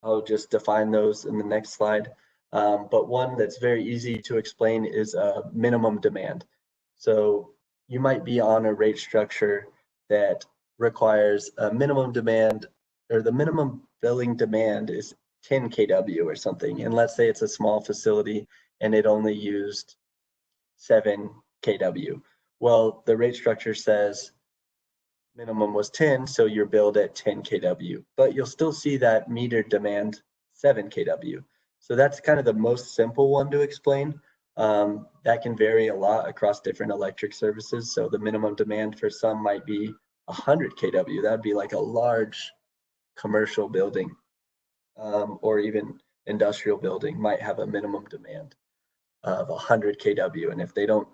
B: I'll just define those in the next slide. But one that's very easy to explain is a minimum demand. So you might be on a rate structure that requires a minimum demand, or the minimum billing demand is 10 kW or something. And let's say it's a small facility and it only used 7 kW. Well, the rate structure says minimum was 10, so you're billed at 10 kW, but you'll still see that meter demand 7 kW. So that's kind of the most simple one to explain. That can vary a lot across different electric services. So the minimum demand for some might be 100 kW. That'd be like a large commercial building, or even industrial building might have a minimum demand of 100 kW. And if they don't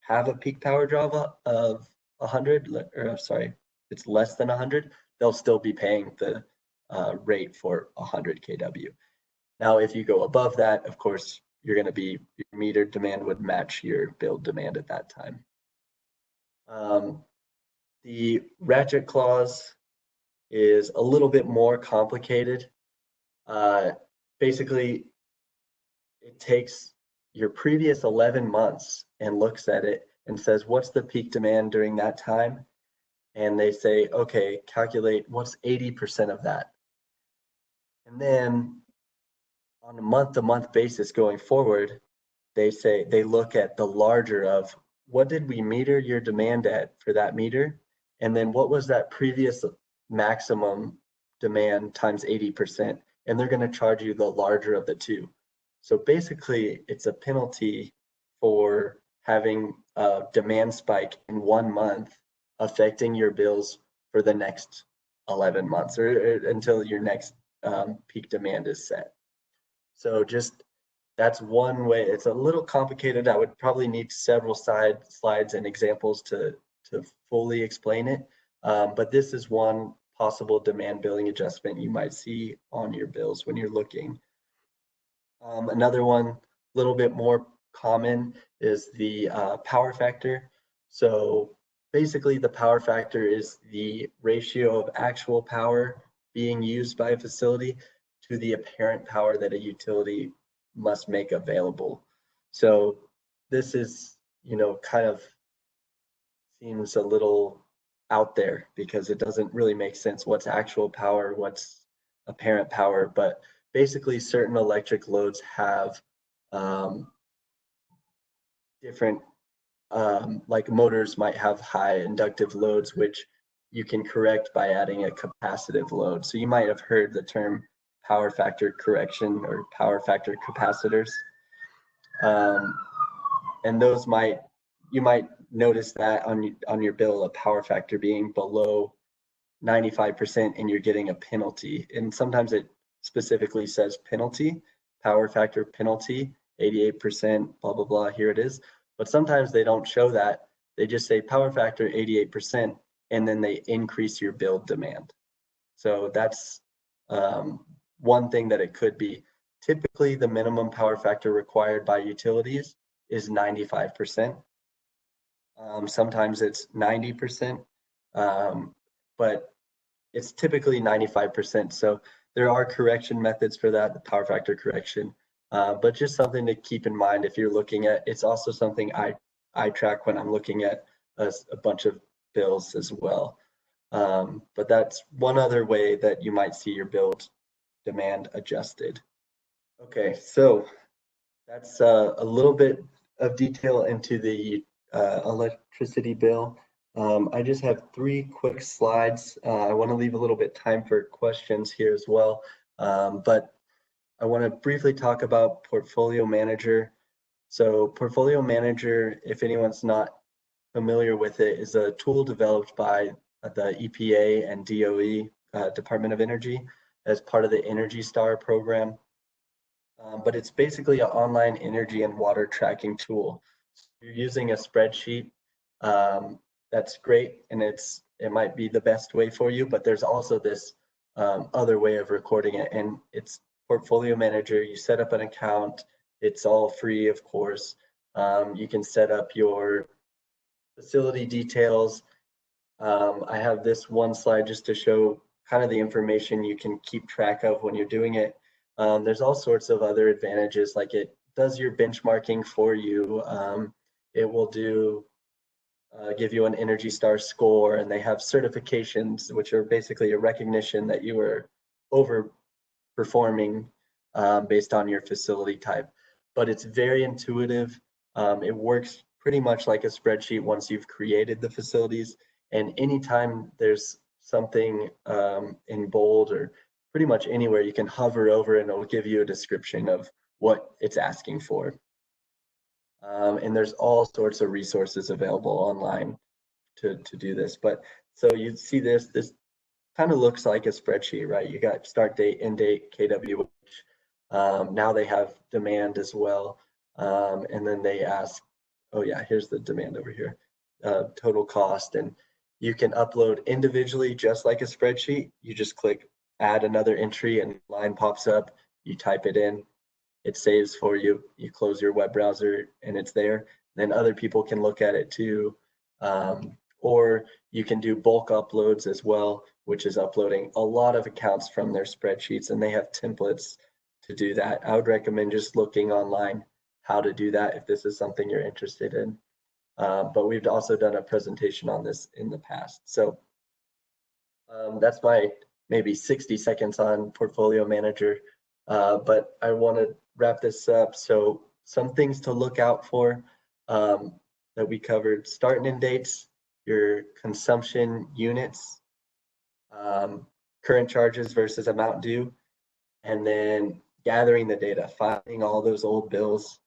B: have a peak power draw of 100, or sorry, it's less than 100, they'll still be paying the rate for 100 kW. Now, if you go above that, of course, you're going to be, your meter demand would match your bill demand at that time. The ratchet clause is a little bit more complicated. Basically, it takes your previous 11 months and looks at it and says, what's the peak demand during that time? And they say, okay, calculate what's 80% of that. And then on a month-to-month basis going forward, they look at the larger of what did we meter your demand at for that meter? And then what was that previous maximum demand times 80%? And they're going to charge you the larger of the two. So basically, it's a penalty for having a demand spike in 1 month affecting your bills for the next 11 months or until your next peak demand is set. So just that's one way. It's a little complicated. I would probably need several slides and examples to fully explain it. But this is one possible demand billing adjustment you might see on your bills when you're looking. Another one, a little bit more common, is the power factor. So basically, the power factor is the ratio of actual power being used by a facility to the apparent power that a utility must make available. So this is, kind of seems a little out there because it doesn't really make sense what's actual power, what's apparent power, but basically certain electric loads have different, like motors might have high inductive loads, which you can correct by adding a capacitive load. So you might have heard the term power factor correction or power factor capacitors. And those you might notice that on your bill, a power factor being below 95% and you're getting a penalty. And sometimes it specifically says penalty, power factor penalty, 88%, blah, blah, blah, here it is. But sometimes they don't show that. They just say power factor 88%, and then they increase your bill demand. So that's one thing that it could be. Typically, the minimum power factor required by utilities is 95%. Sometimes it's 90%, but it's typically 95%. So there are correction methods for that, the power factor correction, but just something to keep in mind if you're looking at. It's also something I track when I'm looking at a bunch of bills as well. But that's one other way that you might see your bill demand adjusted. Okay, so that's a little bit of detail into the electricity bill. I just have 3 quick slides. I want to leave a little bit time for questions here as well. But I want to briefly talk about Portfolio Manager. So Portfolio Manager, if anyone's not familiar with it, is a tool developed by the EPA and DOE, Department of Energy, as part of the ENERGYSTAR program. But it's basically an online energy and water tracking tool. So you're using a spreadsheet. That's great, and it might be the best way for you, but there's also this other way of recording it, and it's Portfolio Manager. You set up an account. It's all free, of course. You can set up your facility details. I have this one slide just to show kind of the information you can keep track of when you're doing it. There's all sorts of other advantages, like it does your benchmarking for you. It will give you an ENERGYSTAR score, and they have certifications, which are basically a recognition that you were overperforming based on your facility type. But it's very intuitive. It works pretty much like a spreadsheet once you've created the facilities. And anytime there's something in bold or pretty much anywhere, you can hover over and it'll give you a description of what it's asking for. And there's all sorts of resources available online to do this. But so you see this kind of looks like a spreadsheet, right? You got start date, end date, kWh. Now they have demand as well. And then they ask oh yeah, here's the demand over here, total cost. And you can upload individually just like a spreadsheet. You just click add another entry and line pops up, you type it in, it saves for you, you close your web browser and it's there. Then other people can look at it too. Or you can do bulk uploads as well, which is uploading a lot of accounts from their spreadsheets, and they have templates to do that. I would recommend just looking online how to do that if this is something you're interested in. But we've also done a presentation on this in the past. So that's my maybe 60 seconds on Portfolio Manager. But I want to wrap this up. So some things to look out for that we covered: start and end dates, your consumption units, current charges versus amount due, and then gathering the data, finding all those old bills,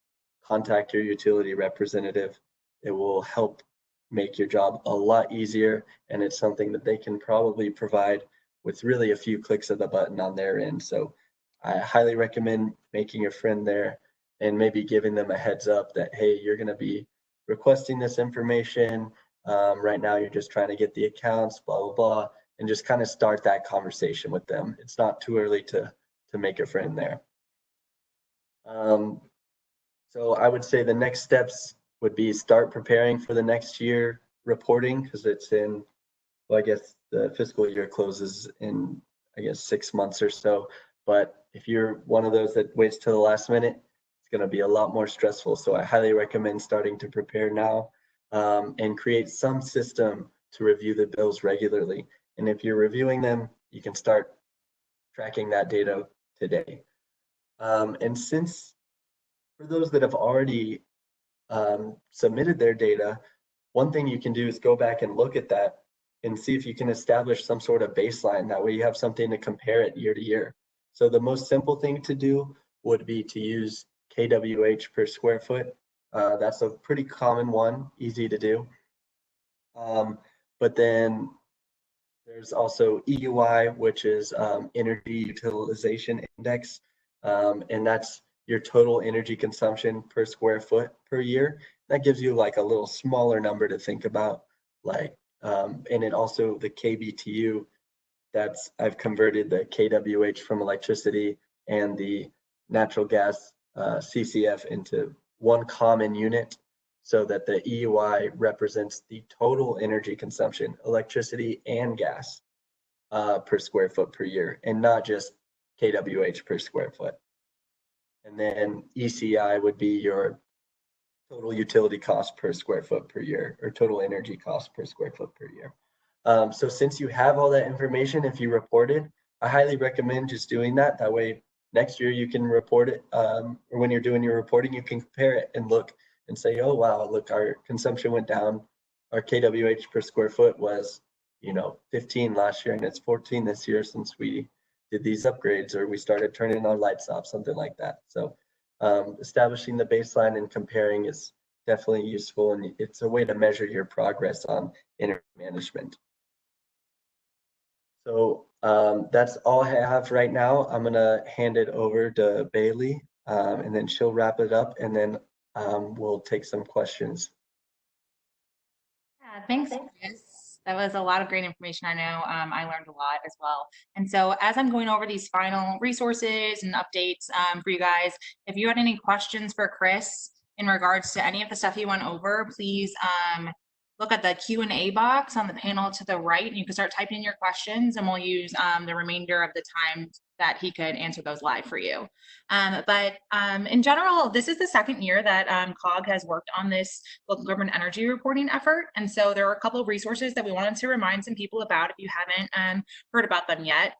B: contact your utility representative. It will help make your job a lot easier, and it's something that they can probably provide with really a few clicks of the button on their end. So I highly recommend making a friend there and maybe giving them a heads up that, hey, you're going to be requesting this information. Right now, you're just trying to get the accounts, blah, blah, blah, and just kind of start that conversation with them. It's not too early to make a friend there. So I would say the next steps would be start preparing for the next year reporting, because it's in, well, I guess the fiscal year closes in, I guess, 6 months or so. But if you're one of those that waits till the last minute, it's going to be a lot more stressful. So I highly recommend starting to prepare now and create some system to review the bills regularly. And if you're reviewing them, you can start tracking that data today. And since for those that have already submitted their data, one thing you can do is go back and look at that and see if you can establish some sort of baseline. That way you have something to compare it year to year. So the most simple thing to do would be to use kWh per square foot. That's a pretty common one, easy to do. But then there's also EUI, which is Energy Utilization Index, and that's your total energy consumption per square foot per year. That gives you like a little smaller number to think about, like, and it also, the kBTU, that's, I've converted the kWh from electricity and the natural gas CCF into one common unit, so that the EUI represents the total energy consumption, electricity and gas per square foot per year, and not just kWh per square foot. And then ECI would be your total utility cost per square foot per year, or total energy cost per square foot per year. So since you have all that information, if you reported, I highly recommend just doing that. That way next year you can report it, or when you're doing your reporting, you can compare it and look and say, oh wow, look, our consumption went down. Our kWh per square foot was, 15 last year, and it's 14 this year since we did these upgrades, or we started turning our lights off, something like that. So establishing the baseline and comparing is definitely useful, and it's a way to measure your progress on energy management. So that's all I have right now. I'm gonna hand it over to Bailey, and then she'll wrap it up, and then we'll take some questions.
C: Yeah, thanks, Chris. That was a lot of great information. I know I learned a lot as well. And so as I'm going over these final resources and updates for you guys, if you had any questions for Chris in regards to any of the stuff he went over, please look at the Q&A box on the panel to the right, and you can start typing in your questions, and we'll use the remainder of the time that he could answer those live for you. But in general, this is the second year that COG has worked on this local government energy reporting effort. And so there are a couple of resources that we wanted to remind some people about if you haven't heard about them yet.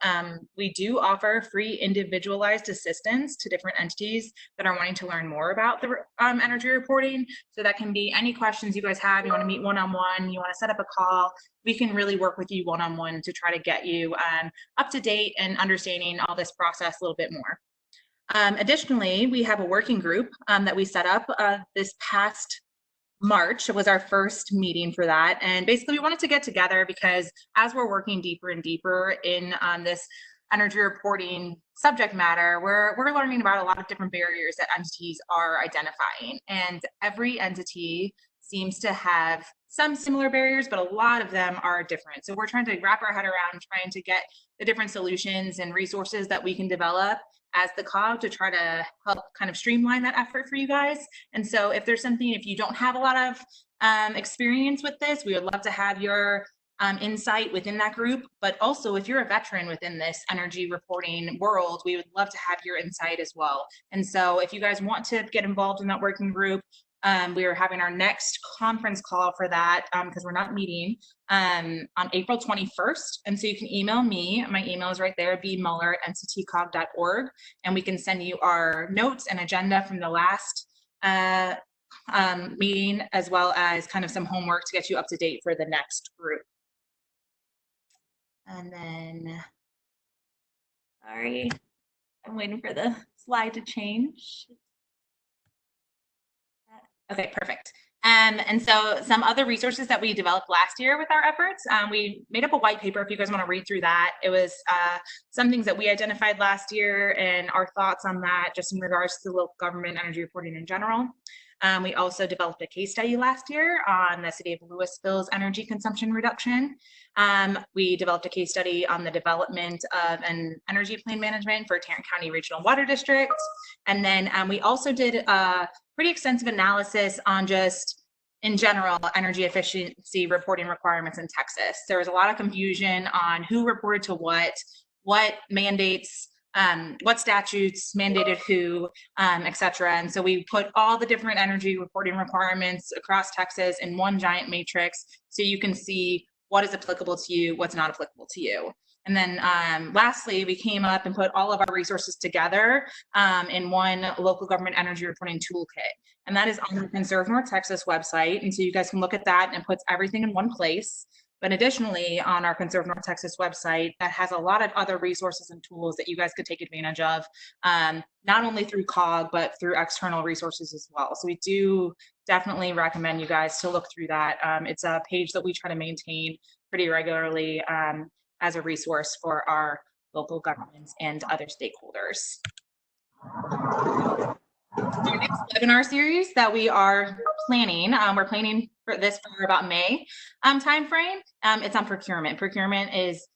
C: We do offer free individualized assistance to different entities that are wanting to learn more about the energy reporting. So that can be any questions you guys have. You want to meet one-on-one, you want to set up a call, we can really work with you one-on-one to try to get you up to date and understanding all this process a little bit more. Additionally, we have a working group that we set up this past March. It was our first meeting for that. And basically we wanted to get together because as we're working deeper and deeper in this energy reporting subject matter, we're learning about a lot of different barriers that entities are identifying, and every entity seems to have some similar barriers, but a lot of them are different. So we're trying to wrap our head around trying to get the different solutions and resources that we can develop as the COG to try to help kind of streamline that effort for you guys. And so if there's something, if you don't have a lot of experience with this, we would love to have your insight within that group. But also, if you're a veteran within this energy reporting world, we would love to have your insight as well. And so if you guys want to get involved in that working group, we are having our next conference call for that because we're not meeting on April 21st. And so you can email me. My email is right there, bmuller@nctcog.org. And we can send you our notes and agenda from the last meeting, as well as kind of some homework to get you up to date for the next group. And then, sorry, I'm waiting for the slide to change. Okay, perfect. And so some other resources that we developed last year with our efforts, we made up a white paper if you guys want to read through that. It was some things that we identified last year and our thoughts on that just in regards to local government energy reporting in general. We also developed a case study last year on the city of Louisville's energy consumption reduction. We developed a case study on the development of an energy plan management for Tarrant County Regional Water District. And then we also did a pretty extensive analysis on just, in general, energy efficiency reporting requirements in Texas. There was a lot of confusion on who reported to what mandates, what statutes mandated who, et cetera. And so we put all the different energy reporting requirements across Texas in one giant matrix so you can see what is applicable to you, what's not applicable to you. And then lastly, we came up and put all of our resources together in one local government energy reporting toolkit. And that is on the Conserve North Texas website. And so you guys can look at that and it puts everything in one place. But additionally, on our Conserve North Texas website, that has a lot of other resources and tools that you guys could take advantage of, not only through COG, but through external resources as well. So we do definitely recommend you guys to look through that. It's a page that we try to maintain pretty regularly as a resource for our local governments and other stakeholders. Our next webinar series that we are planning, we're planning for this for about May timeframe. It's on procurement. Procurement is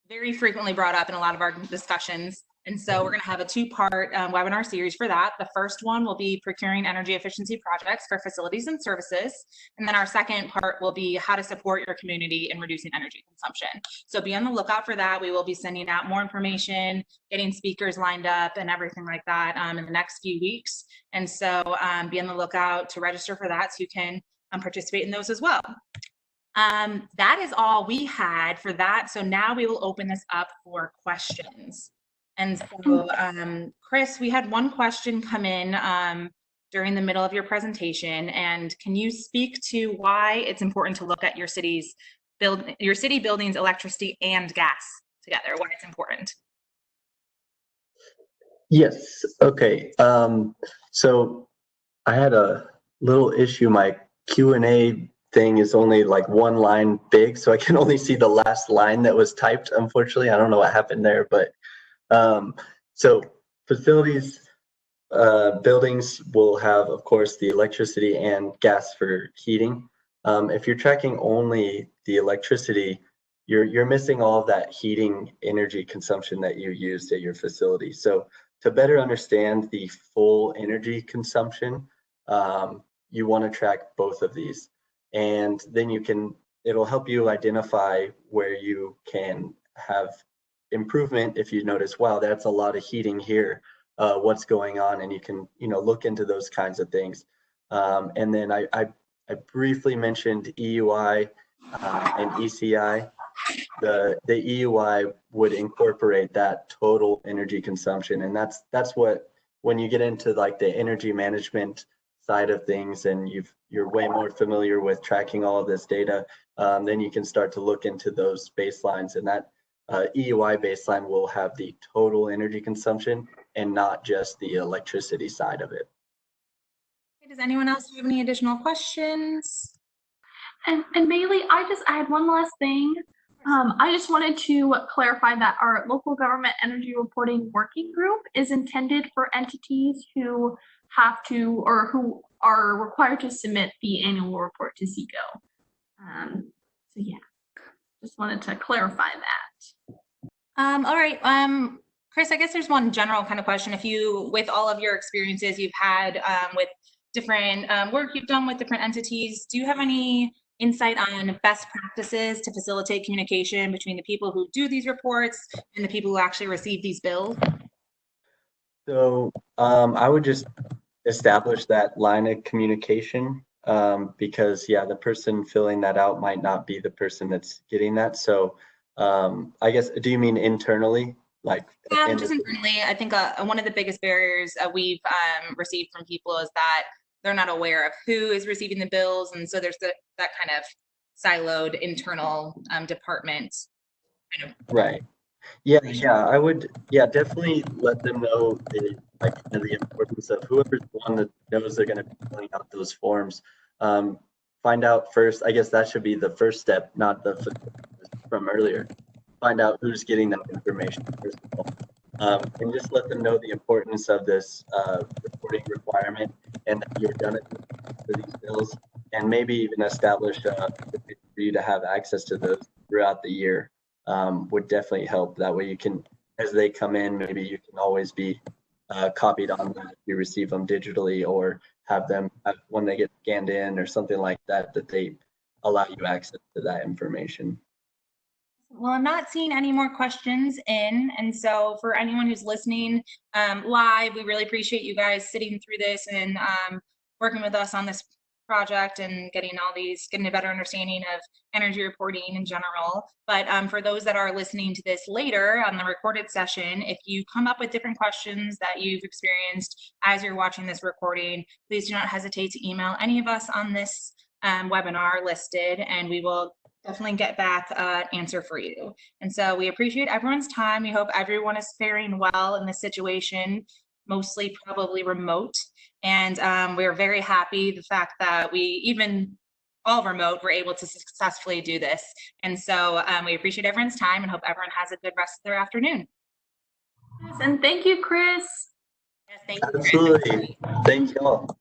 C: very frequently brought up in a lot of our discussions. And so we're going to have a two-part webinar series for that. The first one will be procuring energy efficiency projects for facilities and services. And then our second part will be how to support your community in reducing energy consumption. So be on the lookout for that. We will be sending out more information, getting speakers lined up and everything like that in the next few weeks. And so be on the lookout to register for that so you can participate in those as well. That is all we had for that. So now we will open this up for questions. And so, Chris, we had one question come in during the middle of your presentation, and can you speak to why it's important to look at your city buildings, electricity and gas together, why it's important?
B: Yes, okay. So I had a little issue. My Q&A thing is only like one line big, so I can only see the last line that was typed, unfortunately. I don't know what happened there, but so facilities, buildings will have, of course, the electricity and gas for heating. If you're tracking only the electricity, you're missing all of that heating energy consumption that you used at your facility. So to better understand the full energy consumption, you want to track both of these, and then it'll help you identify where you can have improvement. If you notice, wow, that's a lot of heating here, what's going on, and you can look into those kinds of things. And then I briefly mentioned EUI and ECI. The EUI would incorporate that total energy consumption, and that's what, when you get into like the energy management side of things and you're way more familiar with tracking all of this data, then you can start to look into those baselines, and that EUI baseline will have the total energy consumption and not just the electricity side of it.
C: Does anyone else have any additional questions?
A: And Bailey, I had one last thing. I just wanted to clarify that our local government energy reporting working group is intended for entities who have to or who are required to submit the annual report to SECO. So yeah, just wanted to clarify that.
C: All right. Chris, I guess there's one general kind of question. If you, with all of your experiences you've had with different work you've done with different entities, do you have any insight on best practices to facilitate communication between the people who do these reports and the people who actually receive these bills?
B: So I would just establish that line of communication because yeah, the person filling that out might not be the person that's getting that. So I guess, do you mean internally? Like
C: Just internally, I think one of the biggest barriers we've received from people is that they're not aware of who is receiving the bills, and so there's that kind of siloed internal department. Kind of.
B: Right. Yeah, I would, definitely let them know the importance of whoever's the one that knows they're going to be filling out those forms. Find out first, I guess that should be the first step, not the from earlier. Find out who's getting that information first of all. And just let them know the importance of this reporting requirement and that you're done it for these bills, and maybe even establish a way for you to have access to those throughout the year. Would definitely help. That way you can, as they come in, maybe you can always be copied on them if you receive them digitally, or have them when they get scanned in or something like that, that they allow you access to that information.
C: Well, I'm not seeing any more questions in, and so for anyone who's listening live, we really appreciate you guys sitting through this and working with us on this project and getting a better understanding of energy reporting in general. But for those that are listening to this later on the recorded session, if you come up with different questions that you've experienced as you're watching this recording, please do not hesitate to email any of us on this webinar listed, and we will definitely get back an answer for you. And so we appreciate everyone's time. We hope everyone is faring well in this situation, mostly probably remote. And we're very happy the fact that we, even all remote, were able to successfully do this. And so we appreciate everyone's time and hope everyone has a good rest of their afternoon.
A: Yes, and thank you, Chris.
C: Yes, thank you, Chris.
B: Absolutely. Thank you all.